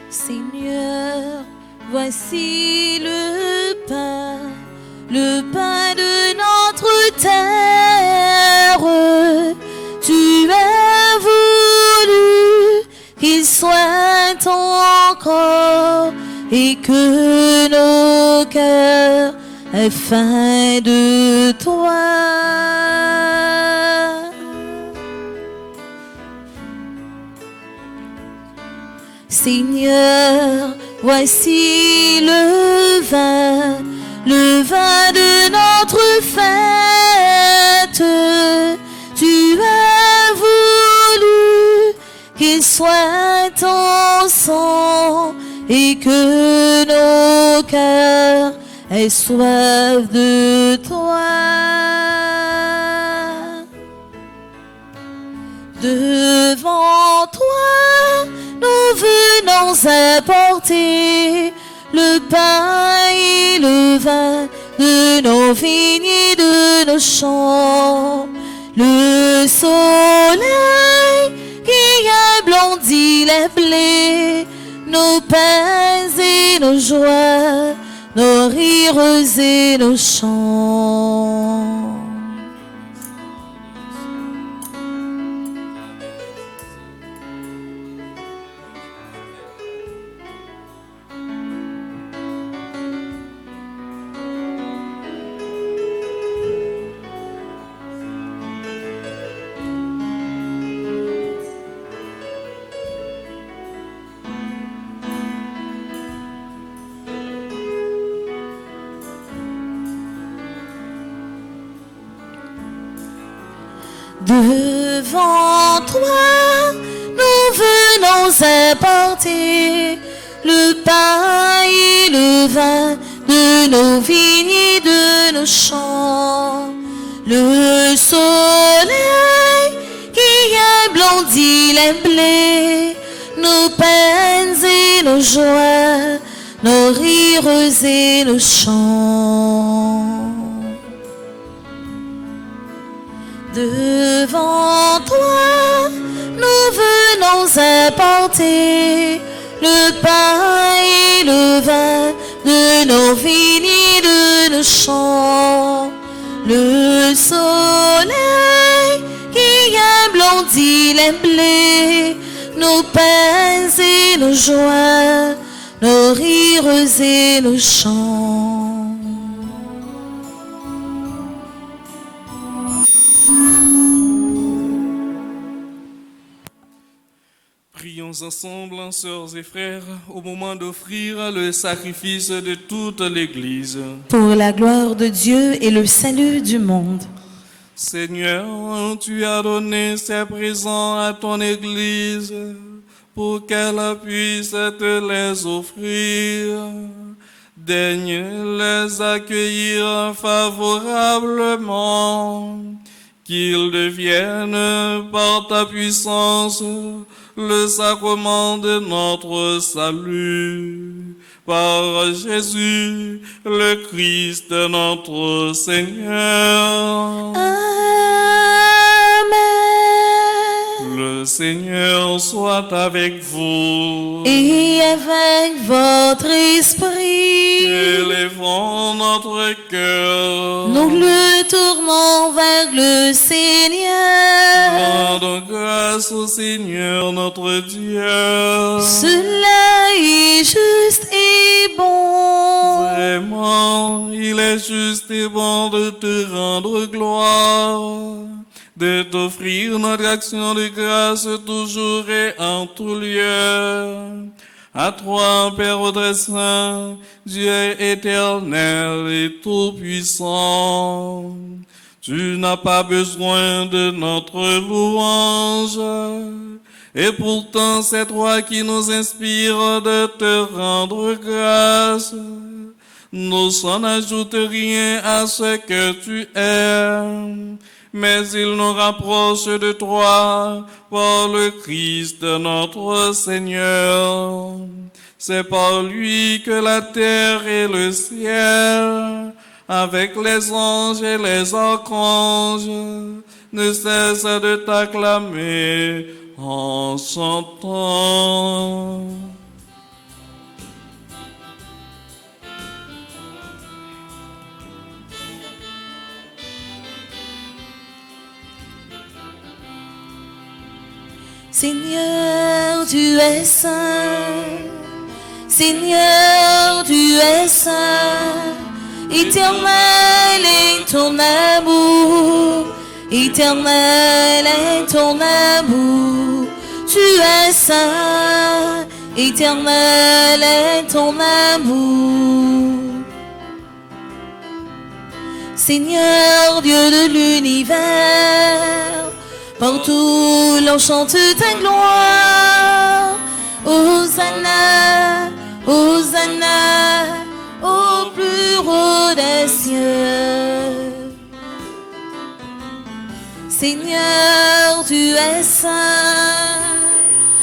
S2: Seigneur, voici le pain de notre terre. Tu as voulu qu'il soit ton corps et que nos cœurs aient faim de toi. Seigneur, voici le vin de notre fête. Tu as voulu qu'il soit ton sang et que nos cœurs aient soif de toi. Devant toi, nous venons apporter le pain et le vin de nos vignes et de nos champs. Le soleil qui a blondi les blés, nos pains et et nos joies, nos rires et nos chants. Devant toi, nous venons apporter le pain et le vin de nos vignes et de nos champs. Le soleil qui ablondit les blés, nos peines et nos joies, nos rires et nos chants. Devant toi, nous venons apporter le pain et le vin de nos vignes et de nos champs. Le soleil qui ablondit les blés, nos peines et nos joies, nos rires et nos chants.
S3: Prions ensemble, sœurs et frères, au moment d'offrir le sacrifice de toute l'Église.
S2: Pour la gloire de Dieu et le salut du monde.
S3: Seigneur, tu as donné ces présents à ton Église pour qu'elle puisse te les offrir. Daigne les accueillir favorablement, qu'ils deviennent par ta puissance le sacrement de notre salut. Par Jésus, le Christ, notre Seigneur.
S2: Amen.
S3: Le Seigneur soit avec vous.
S2: Et avec votre esprit,
S3: Élevons notre cœur.
S2: nous le tournons vers le Seigneur.
S3: Rendons grâce au Seigneur notre Dieu.
S2: Cela est juste et bon.
S3: Vraiment, il est juste et bon de te rendre gloire, de t'offrir notre action de grâce toujours et en tout lieu. À toi, Père très saint, Dieu éternel et tout-puissant, tu n'as pas besoin de notre louange. Et pourtant, c'est toi qui nous inspires de te rendre grâce. Nous n'en ajoute rien à ce que tu es, mais il nous rapproche de toi par le Christ notre Seigneur. C'est par lui que la terre et le ciel, avec les anges et les archanges, ne cessent de t'acclamer en chantant.
S2: Seigneur, tu es saint. Seigneur, tu es saint. Éternel est ton amour. Éternel est ton amour. Tu es saint. Éternel est ton amour. Seigneur, Dieu de l'univers, partout l'on chante ta gloire. Hosanna, Hosanna, au plus haut des cieux. Seigneur, tu es saint.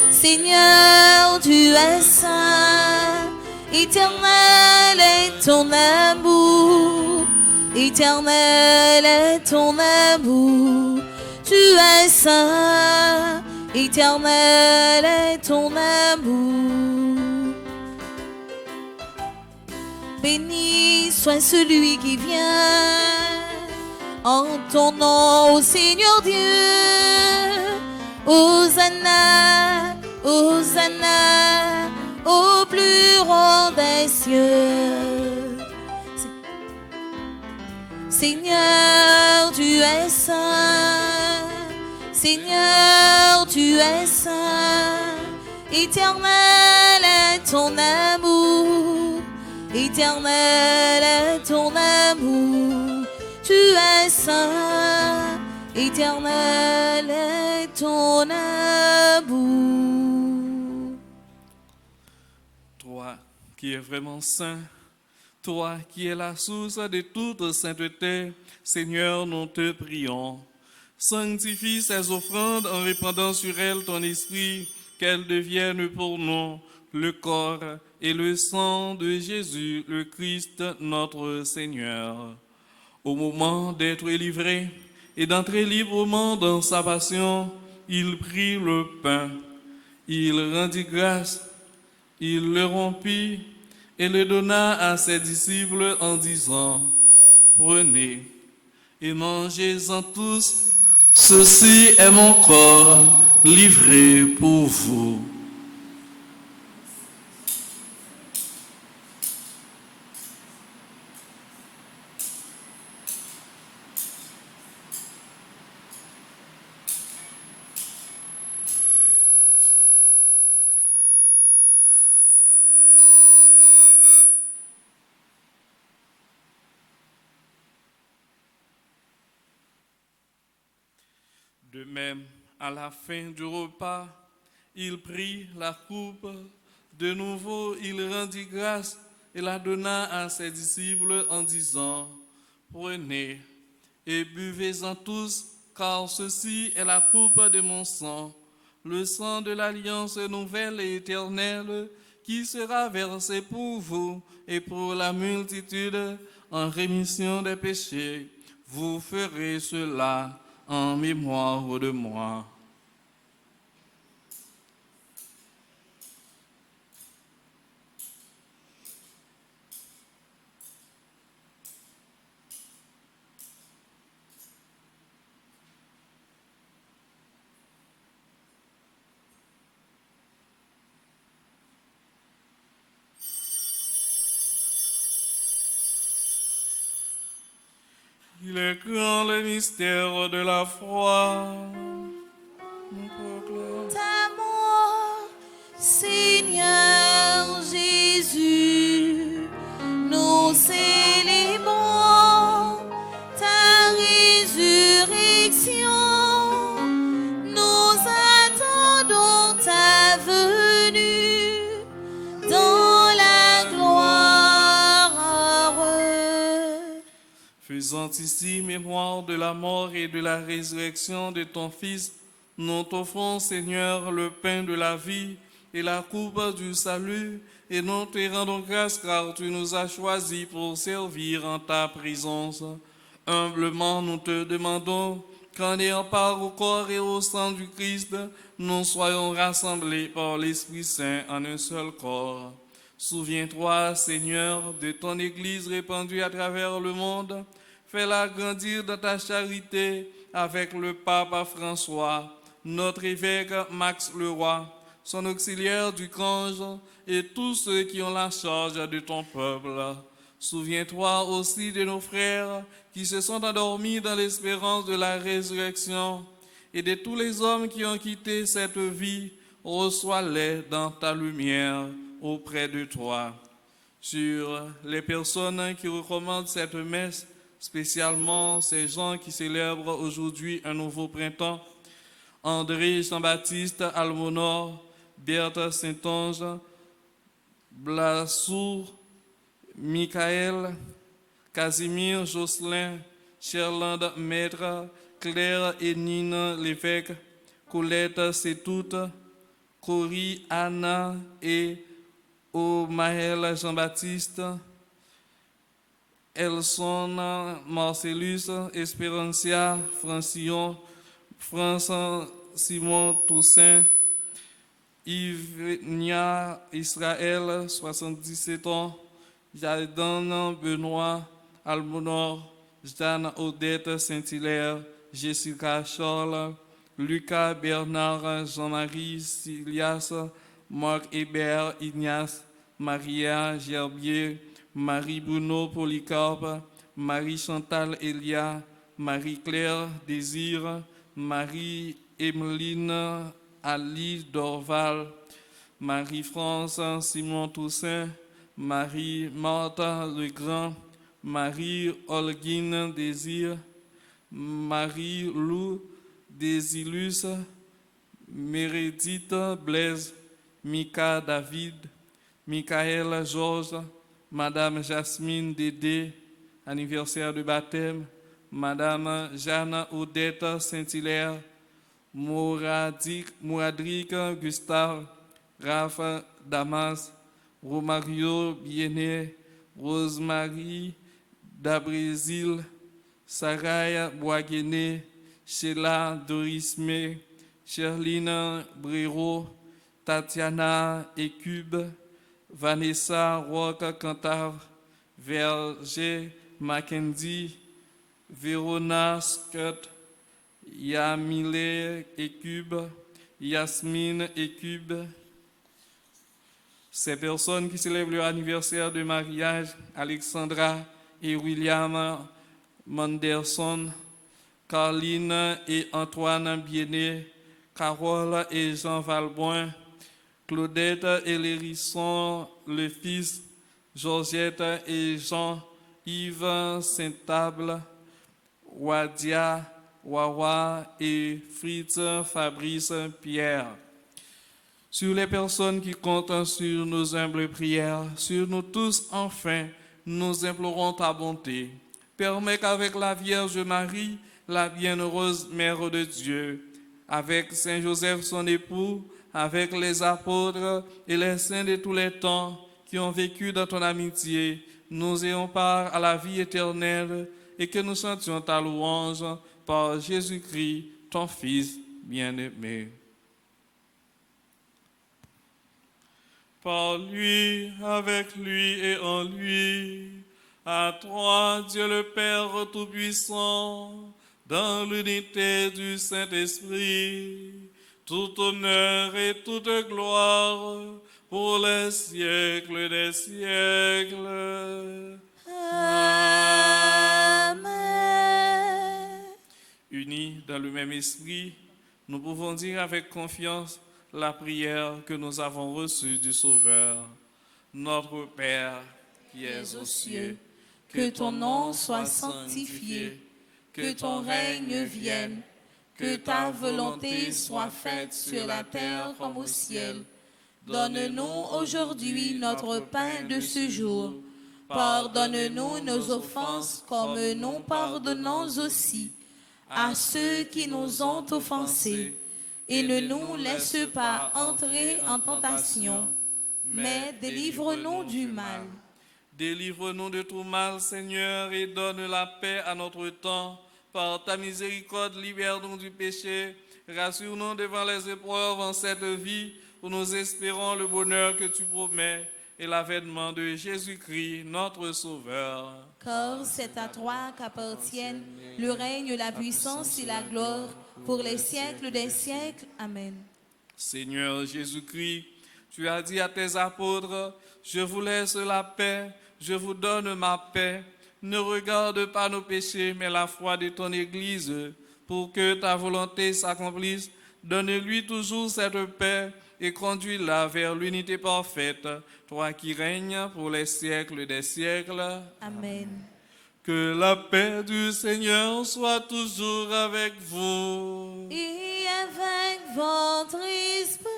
S2: Seigneur, tu es saint. Éternel est ton amour. Éternel est ton amour. Tu es saint, éternel est ton amour. Béni soit celui qui vient en ton nom, ô Seigneur Dieu. Hosanna, Hosanna, au plus haut des cieux. Seigneur, tu es saint. Seigneur, tu es saint. Éternel est ton amour. Éternel est ton amour. Tu es saint. Éternel est ton amour.
S3: Toi qui es vraiment saint, toi qui es la source de toute sainteté, Seigneur, nous te prions. Sanctifie ces offrandes en répandant sur elles ton esprit, qu'elles deviennent pour nous le corps et le sang de Jésus, le Christ, notre Seigneur. Au moment d'être livré et d'entrer librement dans sa passion, il prit le pain, il rendit grâce, il le rompit et le donna à ses disciples en disant, « Prenez et mangez-en tous, ceci est mon corps livré pour vous. » De même, à la fin du repas, il prit la coupe. De nouveau, il rendit grâce et la donna à ses disciples en disant, « Prenez et buvez-en tous, car ceci est la coupe de mon sang, le sang de l'alliance nouvelle et éternelle, qui sera versé pour vous et pour la multitude en rémission des péchés. Vous ferez cela en mémoire de moi. » Il est grand le mystère de la foi. On proclame.
S2: Ta mort, Seigneur Jésus, nous célébrons ta résurrection. Nous attendons ta venue dans la gloire.
S3: Faisant ici mémoire de la mort et de la résurrection de ton Fils, nous t'offrons, Seigneur, le pain de la vie et la coupe du salut, et nous te rendons grâce car tu nous as choisis pour servir en ta présence. Humblement, nous te demandons qu'en ayant part au corps et au sang du Christ, nous soyons rassemblés par l'Esprit Saint en un seul corps. Souviens-toi, Seigneur, de ton Église répandue à travers le monde. Fais-la grandir dans ta charité avec le pape François, notre évêque Max Leroy, son auxiliaire du Cange et tous ceux qui ont la charge de ton peuple. Souviens-toi aussi de nos frères qui se sont endormis dans l'espérance de la résurrection et de tous les hommes qui ont quitté cette vie. Reçois-les dans ta lumière auprès de toi. Sur les personnes qui recommandent cette messe, spécialement ces gens qui célèbrent aujourd'hui un nouveau printemps, André Jean-Baptiste Almonor, Berthe Saint-Onge, Blasour, Michael, Casimir Jocelyn, Cherlande Maître, Claire et Nine Lévesque, Colette Sétoute, Cory Anna et Omaël Jean-Baptiste, Elson Marcellus, Espérancia Francillon, France Simon Toussaint, Yves Nia Israël, 77 ans, Jardin Benoît Almonor, Jeanne Odette Saint-Hilaire, Jessica Charles, Lucas Bernard, Jean-Marie Silias, Marc Hébert Ignace, Maria Gerbier, Marie-Bruno Polycarpe, Marie-Chantal Elia, Marie-Claire Désir, Marie-Emeline Ali Dorval, Marie-France Simon Toussaint, Marie-Martha Legrand, Marie-Olguine Désir, Marie-Lou Désilus, Meredith Blaise, Mika David, Michael Georges, Madame Jasmine Dédé, anniversaire de baptême, Madame Jeanne Odette Saint-Hilaire, Mouradric Gustave, Raph Damas, Romario Bienet, Rosemary Dabrésil, Saraya Boaguené, Sheila Dorisme, Sherline Brero, Tatiana Écube, Vanessa Roque Cantave, Verger Mackenzie, Verona Scott, Yamile Écube, Yasmine Écube. Ces personnes qui célèbrent leur anniversaire de mariage, Alexandra et William Manderson, Carline et Antoine Bienet, Carole et Jean Valboin, Claudette et Lérisson, le fils, Georgette et Jean-Yves Saint-Table, Wadia, Wawa et Fritz Fabrice Pierre. Sur les personnes qui comptent sur nos humbles prières, sur nous tous enfin, nous implorons ta bonté. Permets qu'avec la Vierge Marie, la bienheureuse Mère de Dieu, avec Saint Joseph son époux, avec les apôtres et les saints de tous les temps qui ont vécu dans ton amitié, nous ayons part à la vie éternelle et que nous chantions ta louange par Jésus-Christ, ton Fils bien-aimé. Par lui, avec lui et en lui, à toi, Dieu le Père Tout-Puissant, dans l'unité du Saint-Esprit, tout honneur et toute gloire pour les siècles des siècles.
S2: Amen.
S3: Unis dans le même esprit, nous pouvons dire avec confiance la prière que nous avons reçue du Sauveur. Notre Père, qui es aux cieux,
S2: que ton nom soit sanctifié, que ton règne vienne, que ta volonté soit faite sur la terre comme au ciel. Donne-nous aujourd'hui notre pain de ce jour. Pardonne-nous nos offenses comme nous pardonnons aussi à ceux qui nous ont offensés. Et ne nous laisse pas entrer en tentation, mais délivre-nous du mal.
S3: Délivre-nous de tout mal, Seigneur, et donne la paix à notre temps. Par ta miséricorde, libère-nous du péché. Rassure-nous devant les épreuves en cette vie, où nous espérons le bonheur que tu promets et l'avènement de Jésus-Christ, notre Sauveur.
S2: Car c'est à toi qu'appartiennent le règne, la puissance et la gloire pour les siècles des siècles. Amen.
S3: Seigneur Jésus-Christ, tu as dit à tes apôtres, je vous laisse la paix, je vous donne ma paix. Ne regarde pas nos péchés, mais la foi de ton Église, pour que ta volonté s'accomplisse. Donne-lui toujours cette paix et conduis-la vers l'unité parfaite, toi qui règnes pour les siècles des siècles.
S2: Amen.
S3: Que la paix du Seigneur soit toujours avec vous.
S2: Et avec votre esprit.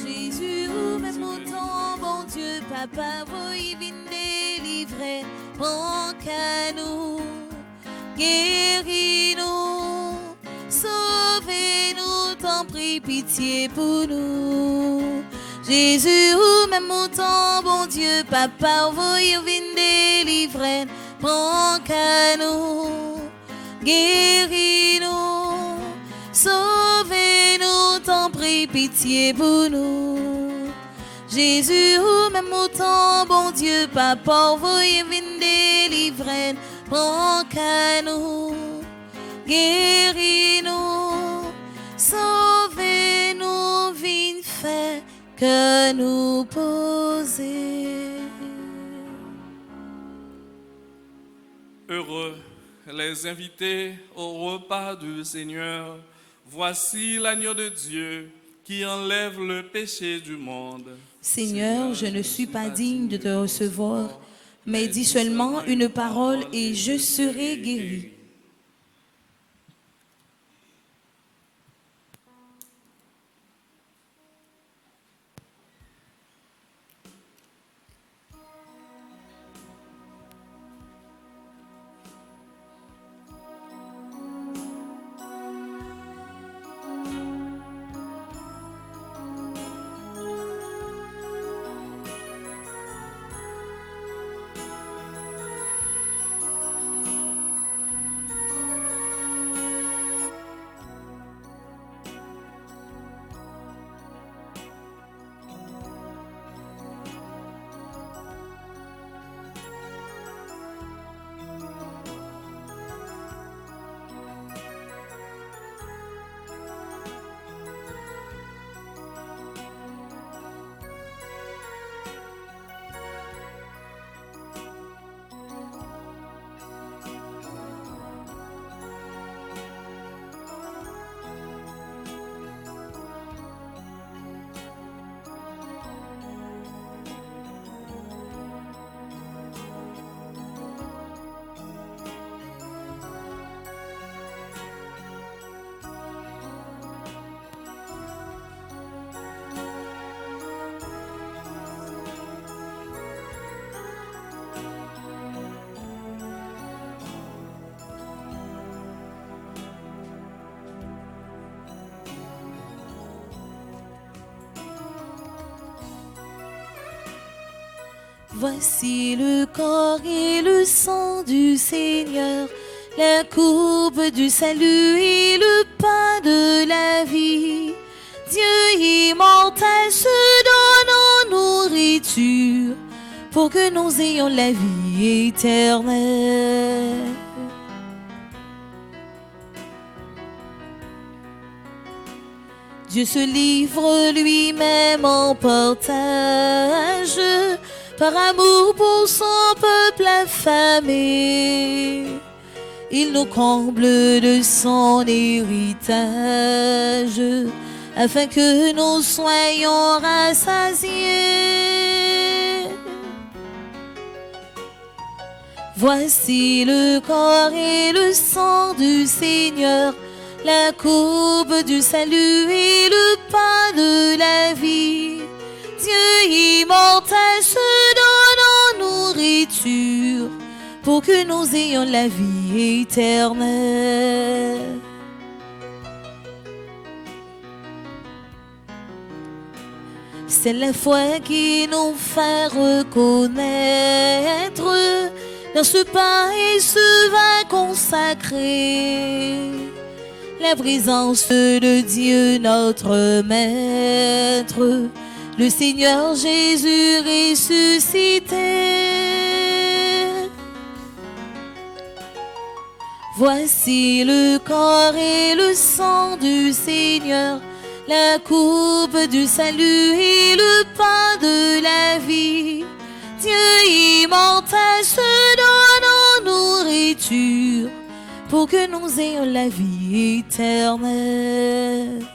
S2: Jésus, même autant, bon Dieu, Papa, vous y venez délivrer, prends qu'à nous, guéris-nous, sauvez-nous, t'en prie. prie pitié pour nous. Jésus, ou même autant, bon Dieu, papa, envoyez vine délivrer, prends qu'à nous, guéris-nous, sauvez-nous, t'en prie pitié pour nous. Jésus, ou même autant, bon Dieu, papa, envoyez vine délivrer, prends qu'à nous, guéris-nous, sauvez-nous, vine fait que nous poser.
S3: Heureux les invités au repas du Seigneur. Voici l'agneau de Dieu qui enlève le péché du monde.
S2: Seigneur, je ne suis pas digne de te recevoir, mais dis seulement une parole et je serai guéri. Voici le corps et le sang du Seigneur, la coupe du salut et le pain de la vie. Dieu immortel se donne en nourriture pour que nous ayons la vie éternelle. Dieu se livre lui-même en partage par amour pour son peuple affamé. Il nous comble de son héritage afin que nous soyons rassasiés. Voici le corps et le sang du Seigneur, la coupe du salut et le pain de la vie. Dieu immortel se donne en nourriture pour que nous ayons la vie éternelle. C'est la foi qui nous fait reconnaître dans ce pain et ce vin consacré la présence de Dieu notre Maître, le Seigneur Jésus ressuscité. Voici le corps et le sang du Seigneur, la coupe du salut et le pain de la vie. Dieu immortel se donne en nourriture pour que nous ayons la vie éternelle.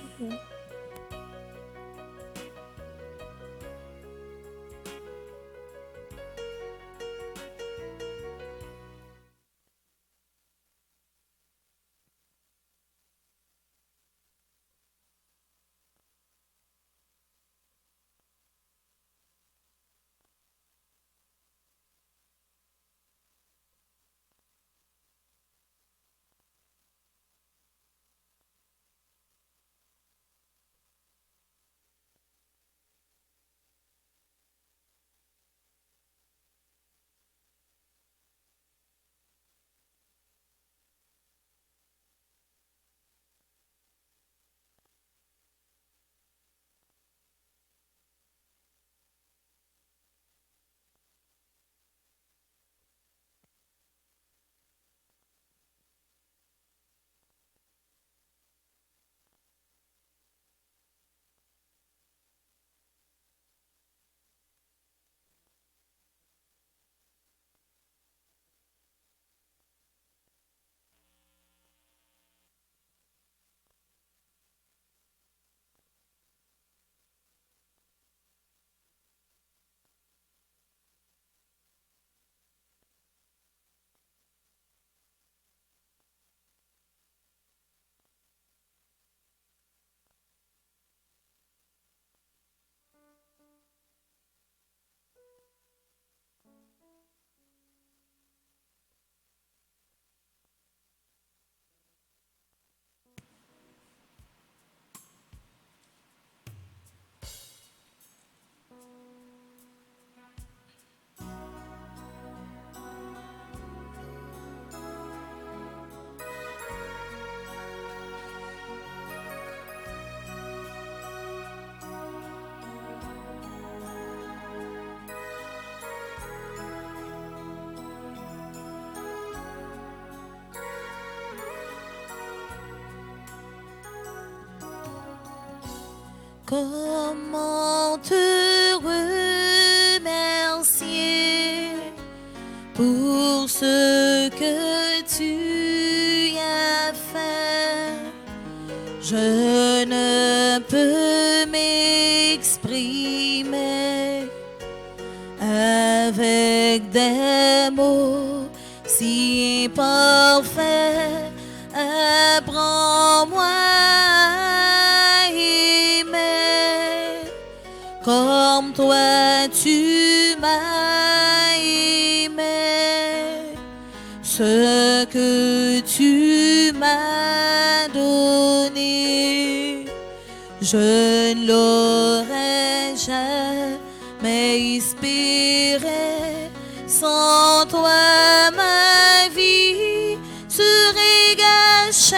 S2: Comment te remercier pour ce que tu as fait? Je ne peux m'exprimer avec des mots si parfaits. Apprends-moi à aimer comme toi tu m'as aimé. Ce que tu m'as donné, je ne l'aurais jamais espéré. Sans toi, ma vie serait gâchée.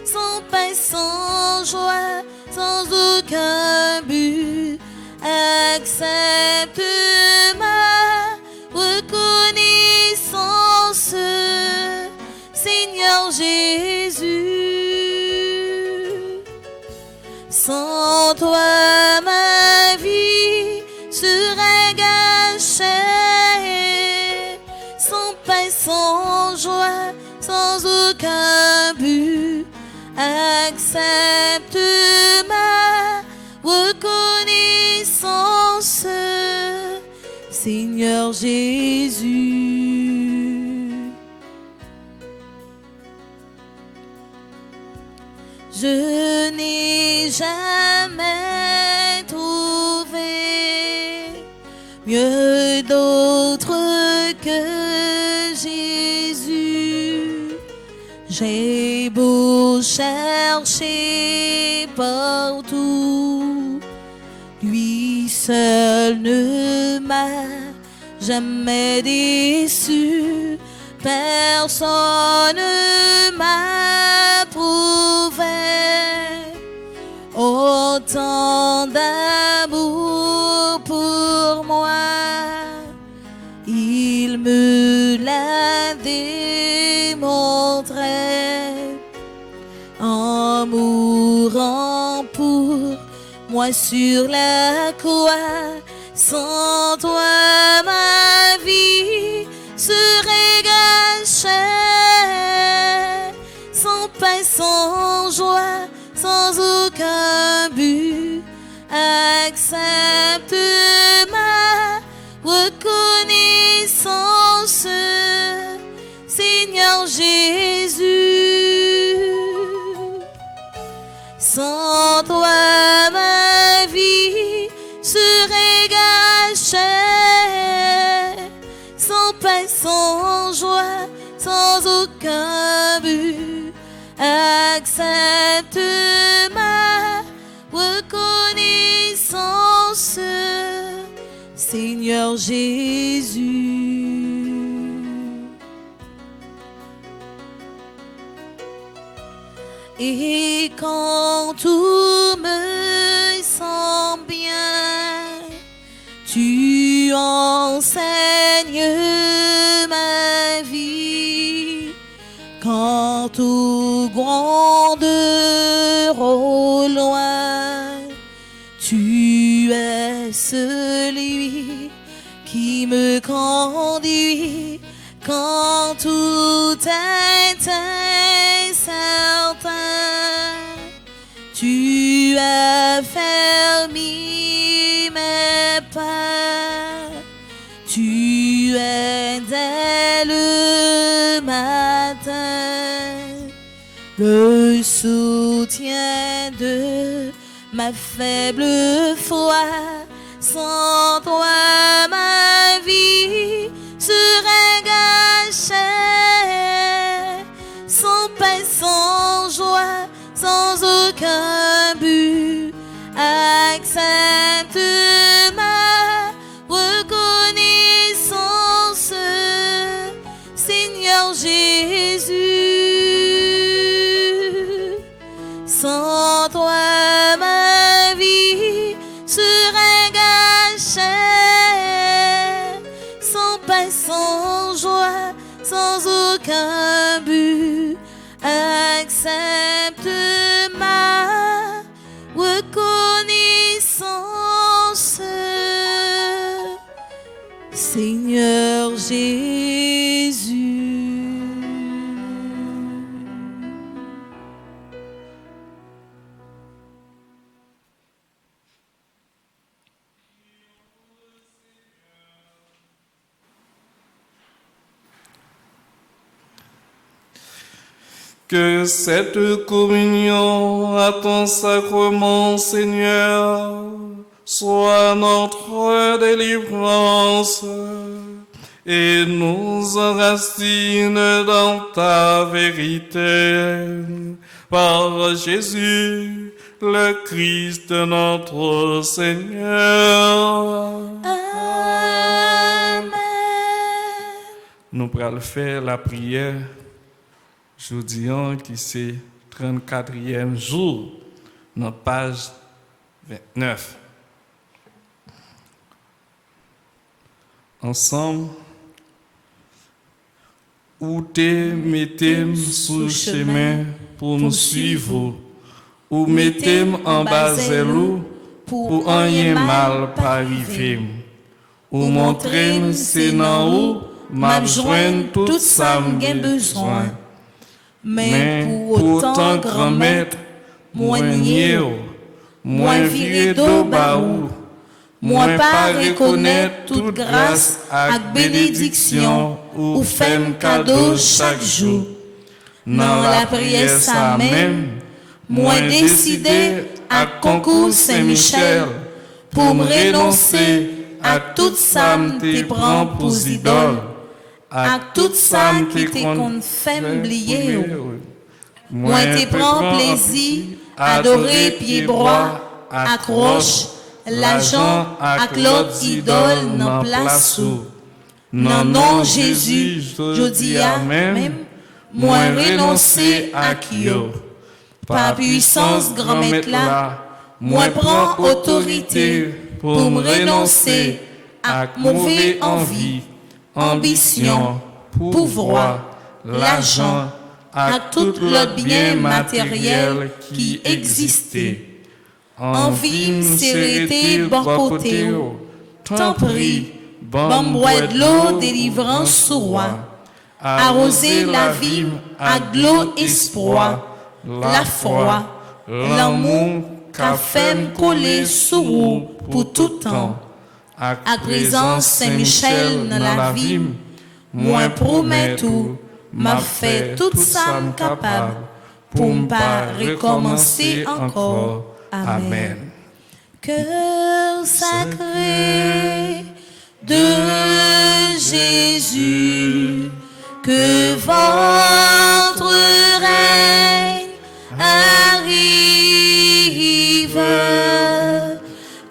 S2: Sans paix, sans joie, sans aucun but, accepte ma reconnaissance, Seigneur Jésus. Sans toi, ma vie serait gâchée. Sans paix, sans joie, sans aucun but, accepte ma reconnaissance, Seigneur Jésus. Je n'ai jamais trouvé mieux d'autre que Jésus. J'ai beau chercher partout, lui seul ne m'a jamais déçu. Personne ne m'a prouvé autant d'amour pour moi. Il me l'a démontré en mourant pour moi sur la croix. Sans toi, ma vie serait gâchée. Sans paix, sans joie, sans aucun but, accepte ma reconnaissance, Seigneur Jésus. Sans toi, ma vie serait gâchée. Sans paix, sans joie, sans aucun but, accepte ma reconnaissance, Seigneur Jésus. Et quand tout me semble bien, tu enseignes ma vie. Quand tout gronde au loin, tu es celui qui me conduit. Quand tout est incertain, tu as fermé mes pas. Tu es dès le matin le soutien de ma faible foi. Sans toi, ma vie serait gâchée. Sans paix, sans joie, sans aucun but, accepte ma reconnaissance, Seigneur Jésus. Sans toi, ma vie serait gâchée. Sans paix, sans joie, sans aucun but, accepte ma
S3: Que cette communion à ton sacrement, Seigneur, soit notre délivrance et nous enracine dans ta vérité. Par Jésus, le Christ notre Seigneur.
S2: Amen.
S3: Nous allons faire la prière jeudi qui c'est 34e jour, dans page 29. Ensemble, ou te mettez sous chemin pour nous suivre, ou mettez en bas zélou pour rien mal pas arriver, ou montrez c'est dans où m'a joint tout ça m'gain besoin.
S2: Mais pour autant grand maître, moi nié, moi viré d'eau baou, moi pas reconnaître toute grâce ak bénédiction ou femme cadeau chaque jour. Dans la prière ça même, moi décidé à concours Saint-Michel pour me renoncer à tout ça m'te prend pour idole, à tout ça qui te qu'on fait oublier. Moi te prend plaisir adorer pied droit, accroche l'argent ak l'autre idole dans place ou. Non, Jésus, je dis même, moi renoncer à Kyo. Par puissance grand maître là, moi prends autorité pour me renoncer à mauvaise envie, ambition, pouvoir, l'argent, à tout l'autre bien matériel qui existait. Envie, sérété, bon côté, tant prie, bon bois de l'eau, délivrance sous roi, arroser la vie à de l'eau espoir, la foi, l'amour, qu'a fait coller sous vous pour tout temps. À présence Saint-Michel dans la vie, moi promets tout, m'a fait tout ça capable pour ne pas recommencer encore. Amen. Cœur sacré de Jésus, que votre règne arrive.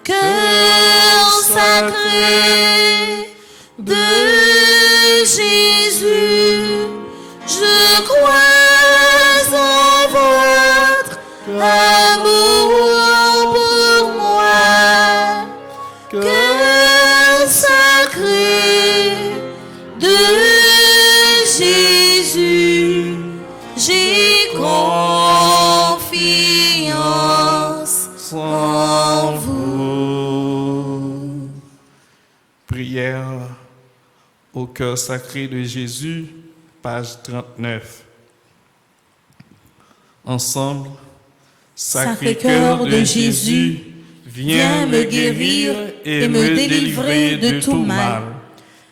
S2: Cœur sacré de Jésus, je crois en votre amour pour moi. Cœur sacré de Jésus, j'ai confiance en vous.
S3: Prière au cœur sacré de Jésus, page 39. Ensemble,
S2: Sacré cœur de Jésus, viens me guérir et me délivrer de tout mal.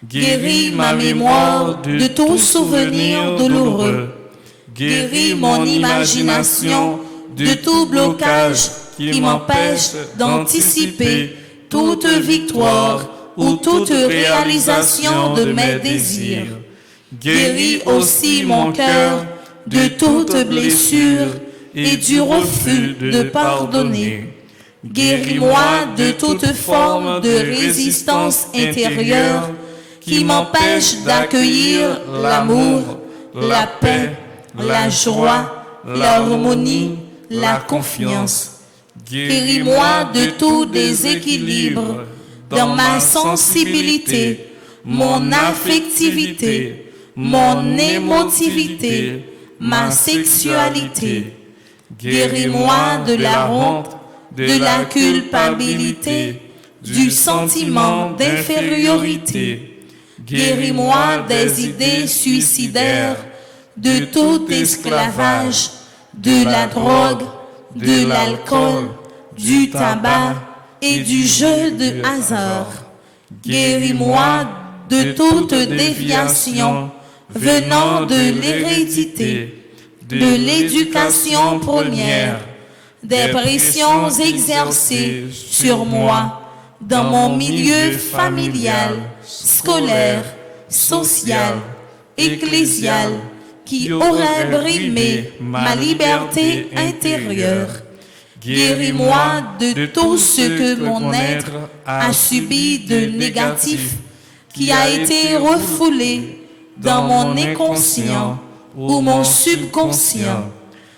S2: Guéris ma mémoire de tout souvenir douloureux. Guéris mon imagination de tout blocage qui m'empêche d'anticiper toute victoire ou toute réalisation de mes désirs. Guéris aussi mon cœur de toute blessure et du refus de pardonner. Guéris-moi de toute forme de résistance intérieure qui m'empêche d'accueillir l'amour, la paix, la joie, l'harmonie, la confiance. Guéris-moi de tout déséquilibre dans ma sensibilité, mon affectivité, mon émotivité, ma sexualité. Guéris-moi de la honte, de la culpabilité, du sentiment d'infériorité. Guéris-moi des idées suicidaires, de tout esclavage, de la drogue, de l'alcool, du tabac et du jeu de hasard. Guéris-moi de toute déviation venant de l'hérédité. de l'éducation première, des pressions exercées sur moi dans mon milieu familial, scolaire, social, ecclésial, qui aurait brimé ma liberté intérieure. Guéris-moi de tout ce que mon être a subi de négatif, qui a été refoulé dans mon inconscient ou mon subconscient.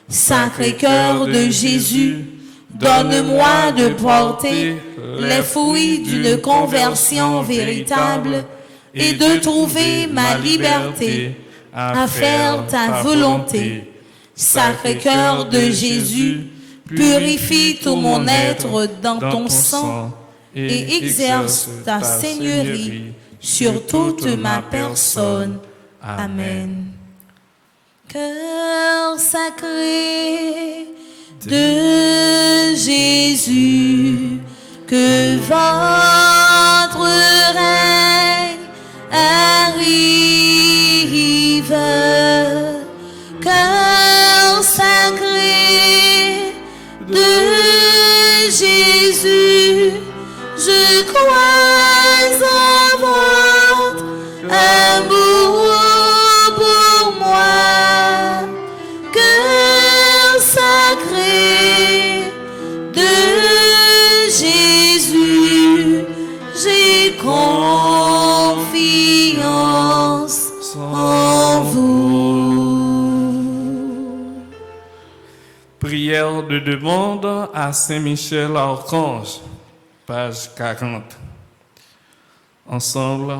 S2: Sacré-Cœur de Jésus, donne-moi de porter les fruits d'une conversion véritable et de trouver ma liberté à faire ta volonté. Sacré-Cœur de Jésus, purifie tout mon être dans ton sang et exerce ta seigneurie sur toute ma personne. Amen. Cœur sacré de Jésus, que votre règne arrive. Cœur sacré de Jésus, je crois en votre amour pour moi. Cœur sacré de Jésus, j'ai confiance en vous.
S3: Prière de demande à Saint-Michel Archange, page 40. Ensemble,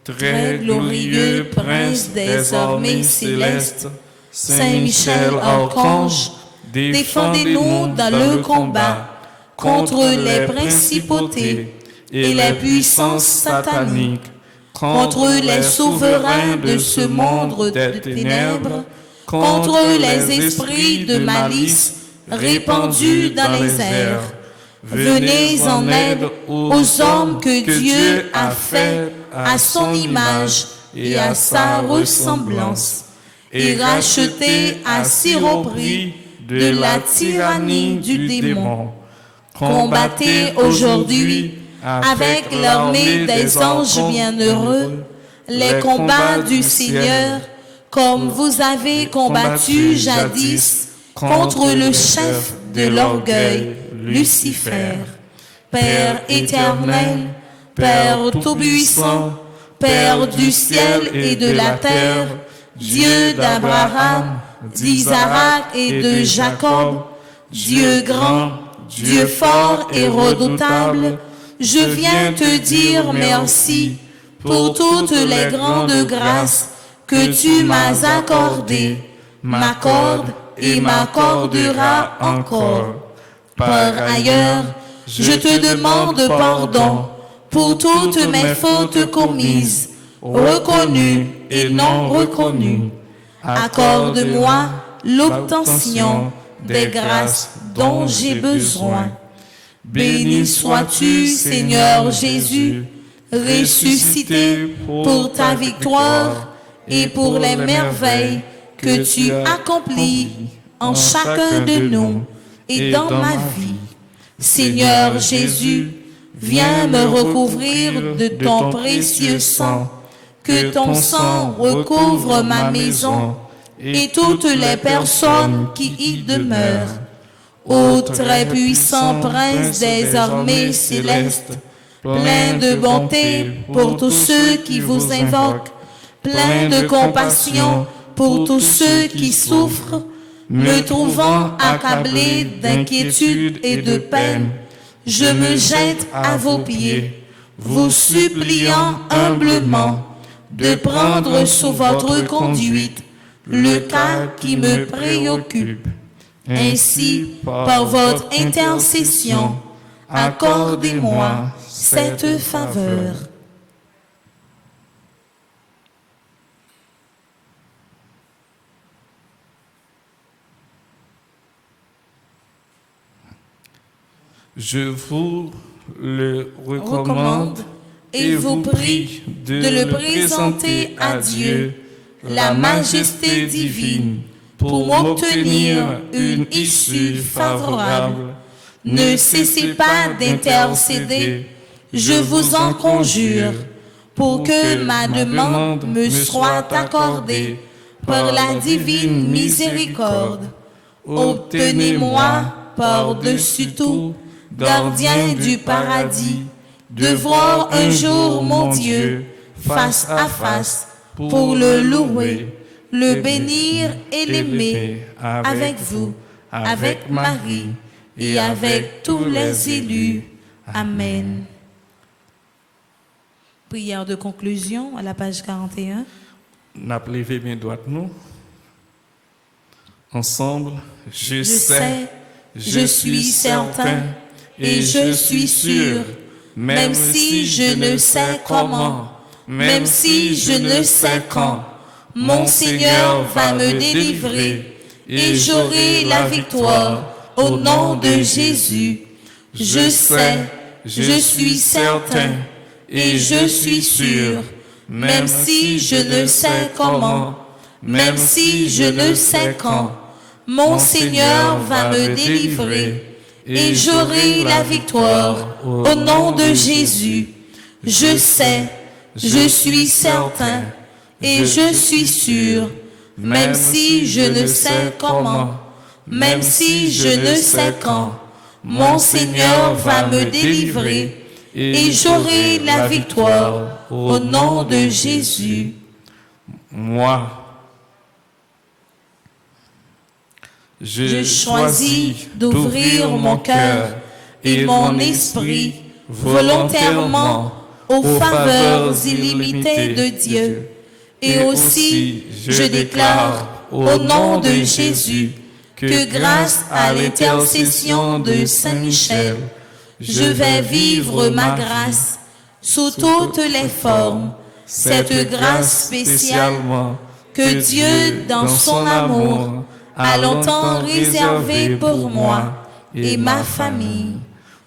S3: très glorieux Prince des armées célestes, Saint-Michel Archange, défendez-nous dans le combat contre les principautés et les puissances sataniques, contre les souverains de ce monde de ténèbres, contre les esprits de malice répandus dans les airs. Venez en aide aux hommes que Dieu a faits à son image et à sa ressemblance, et rachetés à si haut prix de la tyrannie du démon. Combattez aujourd'hui avec l'armée des anges bienheureux les combats du Seigneur, comme vous avez combattu jadis contre le chef de l'orgueil, Lucifer. Père éternel, Père tout-puissant, Père du ciel et de la terre, Dieu d'Abraham, d'Isaac et de Jacob, Dieu grand, Dieu fort et redoutable, je viens te dire merci pour toutes les grandes grâces que tu m'as accordées, m'accorde et m'accordera encore. Par ailleurs, je te demande pardon pour toutes mes fautes commises, reconnues et non reconnues. Accorde-moi l'obtention des grâces dont j'ai besoin. Béni sois-tu, Seigneur Jésus, ressuscité pour ta victoire et pour les merveilles que tu accomplis en chacun de nous et dans ma vie. Seigneur Jésus, viens me recouvrir de ton précieux sang, que ton sang recouvre ma maison et toutes les personnes qui y demeurent. Ô très puissant Prince des armées célestes, plein de bonté pour tous ceux qui vous invoquent, plein de compassion pour tous ceux qui souffrent, me trouvant accablé d'inquiétude et de peine, je me jette à vos pieds, vous suppliant humblement de prendre sous votre conduite le cas qui me préoccupe. Ainsi, par votre intercession, accordez-moi cette faveur. Je vous le recommande et vous prie de le présenter à Dieu, la majesté divine,
S2: pour m'obtenir une issue favorable. Ne cessez pas d'intercéder, je vous en conjure, pour que ma demande me soit accordée par la divine miséricorde. Obtenez-moi par-dessus tout, gardien du paradis, de voir un jour mon Dieu face à face pour le louer, le bénir et l'aimer avec vous, avec Marie et avec tous les élus. Amen. Prière de conclusion à la page 41.
S3: N'a levé mes doigts nous. Ensemble, je suis certain et je suis sûr, même si je ne sais comment, même si je ne sais quand, mon Seigneur va me délivrer et j'aurai la victoire au nom de Jésus. Je suis certain et je suis sûr, même si je ne sais comment, même si je ne sais quand, mon Seigneur va me délivrer et j'aurai la victoire au nom de Jésus. Je suis certain et je suis sûr, même si je ne sais comment, même si je ne sais quand, mon Seigneur va me délivrer et j'aurai la victoire au nom de Jésus. Moi, je choisis d'ouvrir mon cœur et mon esprit volontairement aux faveurs illimitées de Dieu. Et aussi, je déclare au nom de Jésus que grâce à l'intercession de Saint Michel, je vais vivre ma grâce sous toutes les formes, cette grâce spécialement que Dieu, dans son amour, a longtemps réservée pour moi et ma famille.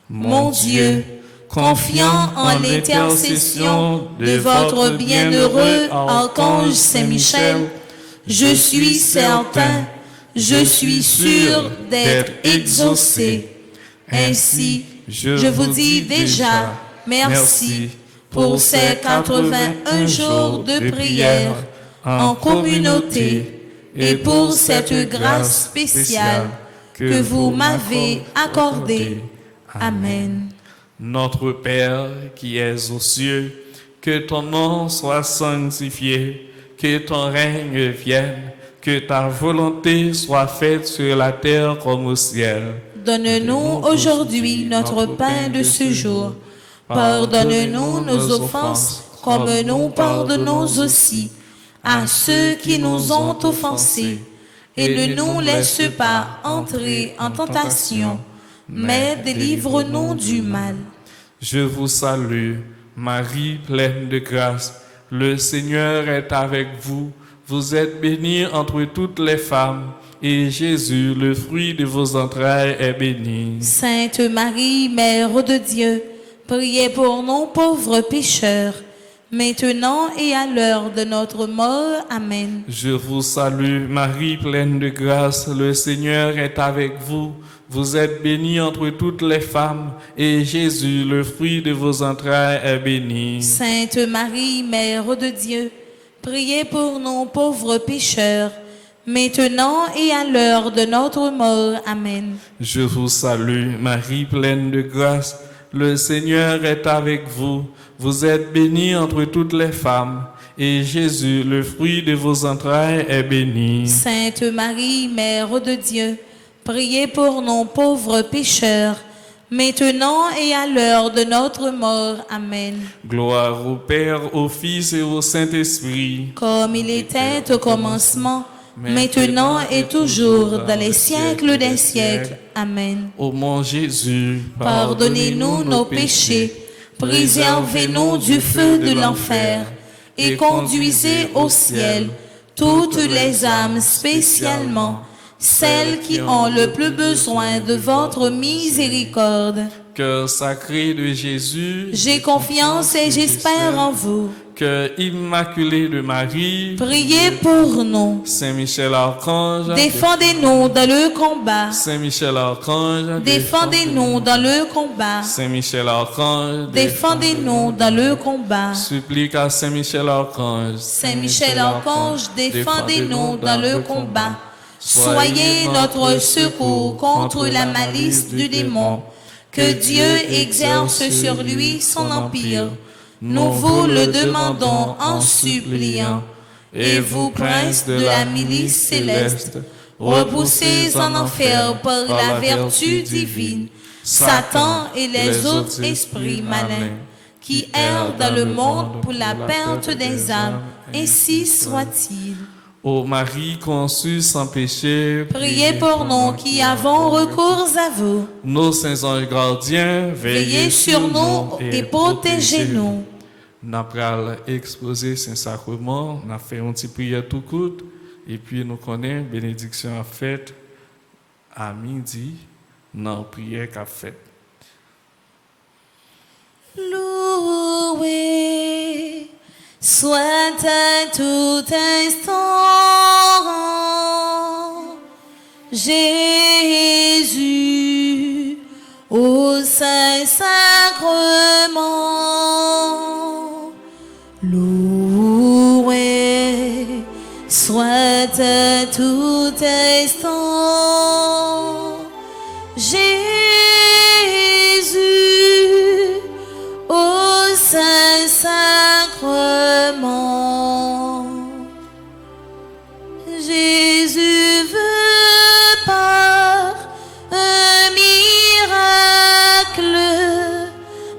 S3: Mon Dieu, confiant en l'intercession de votre bienheureux archange Saint-Michel, je suis certain, je suis sûr d'être exaucé. Ainsi, je vous dis déjà merci pour ces 81 jours de prière en communauté et pour cette grâce spéciale que vous m'avez accordée. Amen. Notre Père qui es aux cieux, que ton nom soit sanctifié, que ton règne vienne, que ta volonté soit faite sur la terre comme au ciel.
S2: Donne-nous aujourd'hui notre pain de ce jour. Pardonne-nous nos offenses, comme nous pardonnons aussi à ceux qui nous ont offensés. Et ne nous laisse pas entrer en tentation, mais délivre-nous du mal.
S3: Je vous salue, Marie pleine de grâce. Le Seigneur est avec vous. Vous êtes bénie entre toutes les femmes, et Jésus, le fruit de vos entrailles, est béni.
S2: Sainte Marie, Mère de Dieu, priez pour nous pauvres pécheurs, maintenant et à l'heure de notre mort. Amen.
S3: Je vous salue, Marie pleine de grâce. Le Seigneur est avec vous. Vous êtes bénie entre toutes les femmes, et Jésus, le fruit de vos entrailles, est béni.
S2: Sainte Marie, Mère de Dieu, priez pour nous pauvres pécheurs, maintenant et à l'heure de notre mort. Amen.
S3: Je vous salue, Marie pleine de grâce. Le Seigneur est avec vous. Vous êtes bénie entre toutes les femmes, et Jésus, le fruit de vos entrailles, est béni.
S2: Sainte Marie, Mère de Dieu, priez pour nous pauvres pécheurs, maintenant et à l'heure de notre mort. Amen.
S3: Gloire au Père, au Fils et au Saint-Esprit.
S2: Comme il était au commencement, maintenant et toujours, dans les siècles des siècles. Amen.
S3: Ô mon Jésus,
S2: pardonnez-nous nos péchés, préservez-nous du feu de l'enfer, et conduisez au ciel toutes les âmes, spécialement celles qui ont le plus besoin de votre miséricorde.
S3: Cœur sacré de Jésus,
S2: J'ai confiance et j'espère en vous.
S3: Cœur immaculé de Marie,
S2: Priez pour nous.
S3: Saint Michel Archange,
S2: Défendez-nous dans le combat.
S3: Saint Michel Archange,
S2: Défendez-nous dans le combat.
S3: Saint Michel Archange,
S2: Défendez-nous dans le combat.
S3: Supplique à Saint Michel Archange.
S2: Saint Michel Archange, défendez-nous dans le combat. Soyez notre secours contre la malice du démon. Que Dieu exerce sur lui son empire. Nous vous le demandons en suppliant. Et vous, princes de la milice céleste, repoussez en enfer par la vertu divine Satan et les autres esprits malins qui errent dans le monde pour la perte des âmes, ainsi soit-il.
S3: Ô Marie conçue sans péché,
S2: Priez pour nous qui avons recours à vous.
S3: nos saints anges gardiens,
S2: Veillez sur nous et protégez-nous.
S3: Nous allons exposer Saint-Sacrement, nous avons fait une petite prière tout court, et puis nous connaissons bénédiction à faite à midi, dans la prière qu'a faite.
S2: Loué soit à tout instant Jésus au Saint-Sacrement. Loué soit à tout instant Jésus au Saint-Sacrement. Jésus veut par un miracle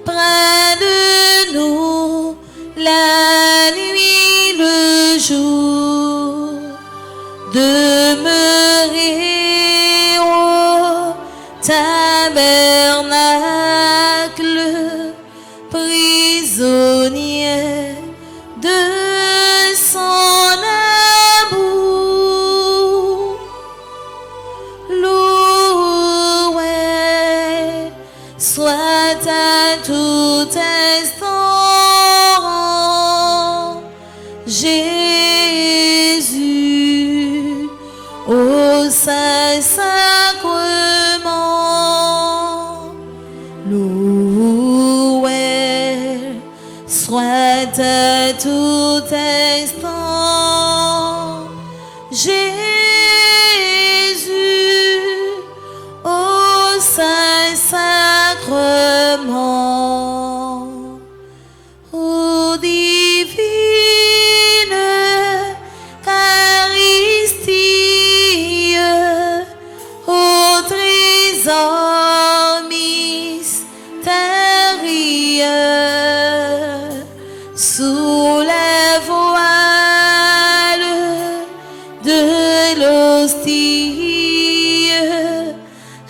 S2: près de nous la nuit, le jour, demeurer au tabernacle, prisonnier de son amour. Loué soit à tout instant Jésus au Saint-Sacrement. Loué soit à tout instant Jésus au Saint-Sacrement. Ô divine Eucharistie, ô trésor mystérieux, sous les voiles de l'hostie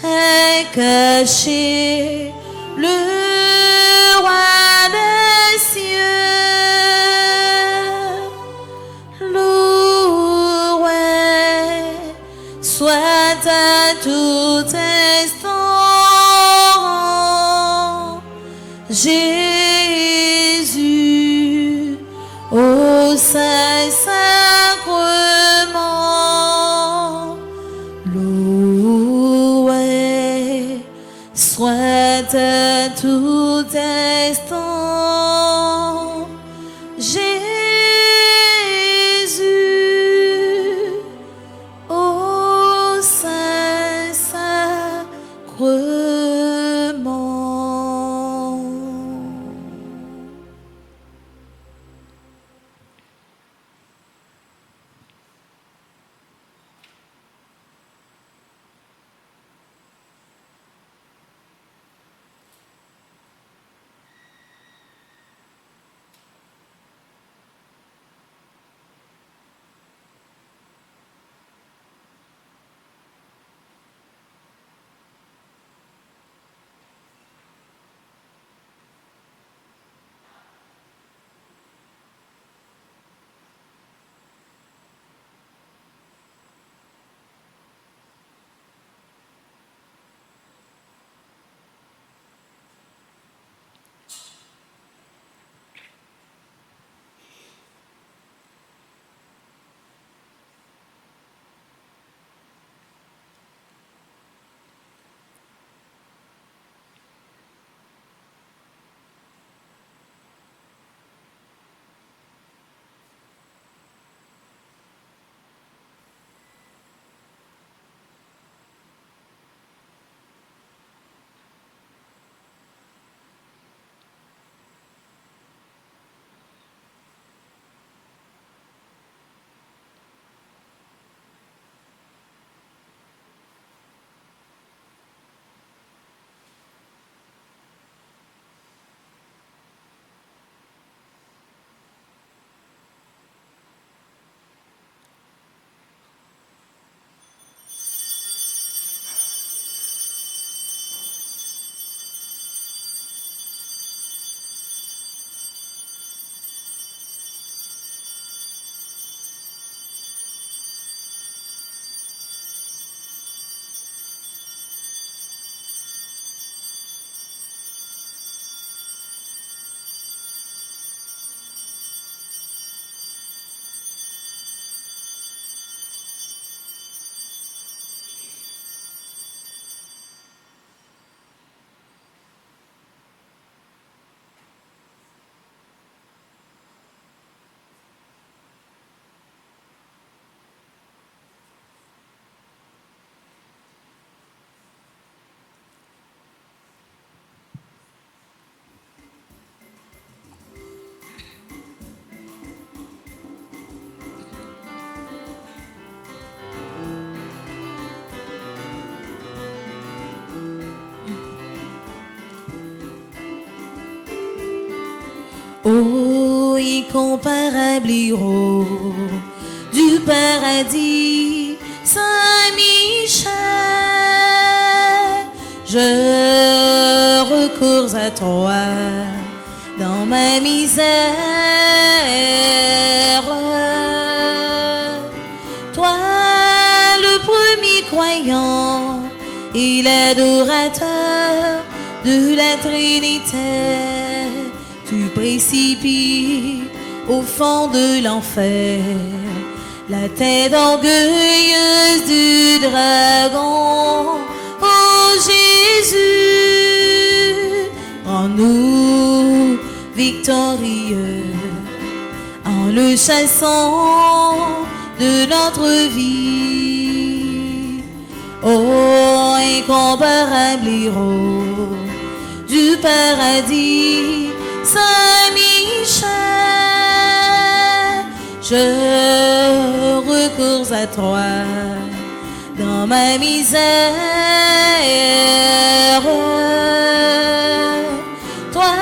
S2: est caché le roi des cieux. Loué soit à tout instant Jésus au Saint-Sacrement. Loué soit à tout instant Jésus au Saint-Sacrement. Ô incomparable héros du paradis, Saint-Michel, je recours à toi dans ma misère. Toi, le premier croyant et l'adorateur de la Trinité, tu précipites au fond de l'enfer la tête orgueilleuse du dragon. Oh Jésus, rends-nous victorieux en le chassant de notre vie. Oh incomparable héros du paradis, Saint-Michel, je recours à toi dans ma misère. Toi,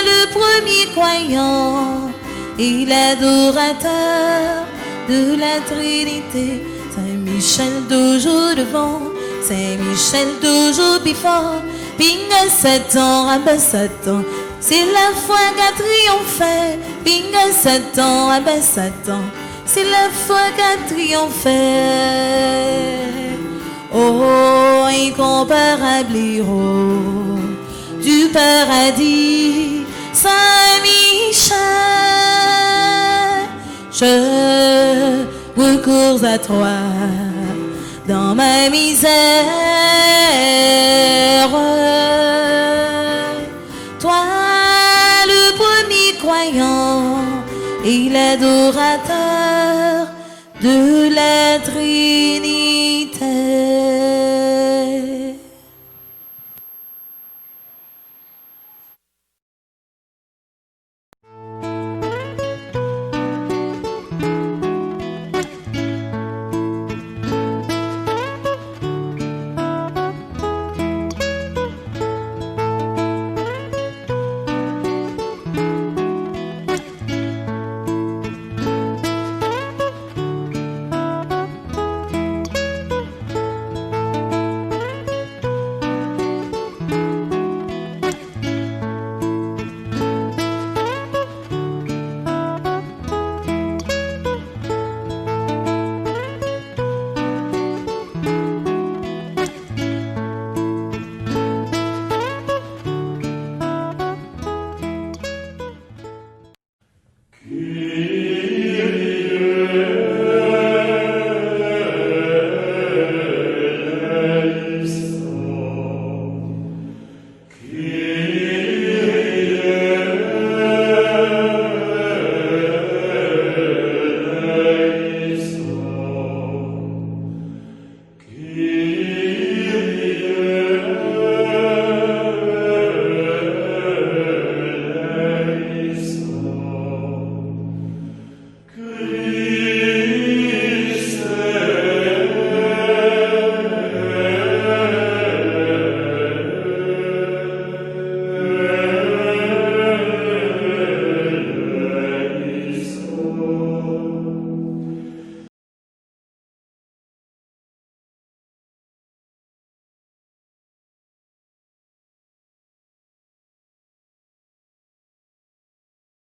S2: le premier croyant et l'adorateur de la Trinité, Saint-Michel toujours devant, Saint-Michel toujours plus fort. Pinga Satan, rabat Satan, c'est la foi qu'a triomphé. Pinga Satan, rabat Satan, c'est la foi qu'a triomphé. Oh, incomparable héros du paradis, Saint-Michel, je recours à toi dans ma misère. Toi, le premier croyant et l'adorateur de la Trinité.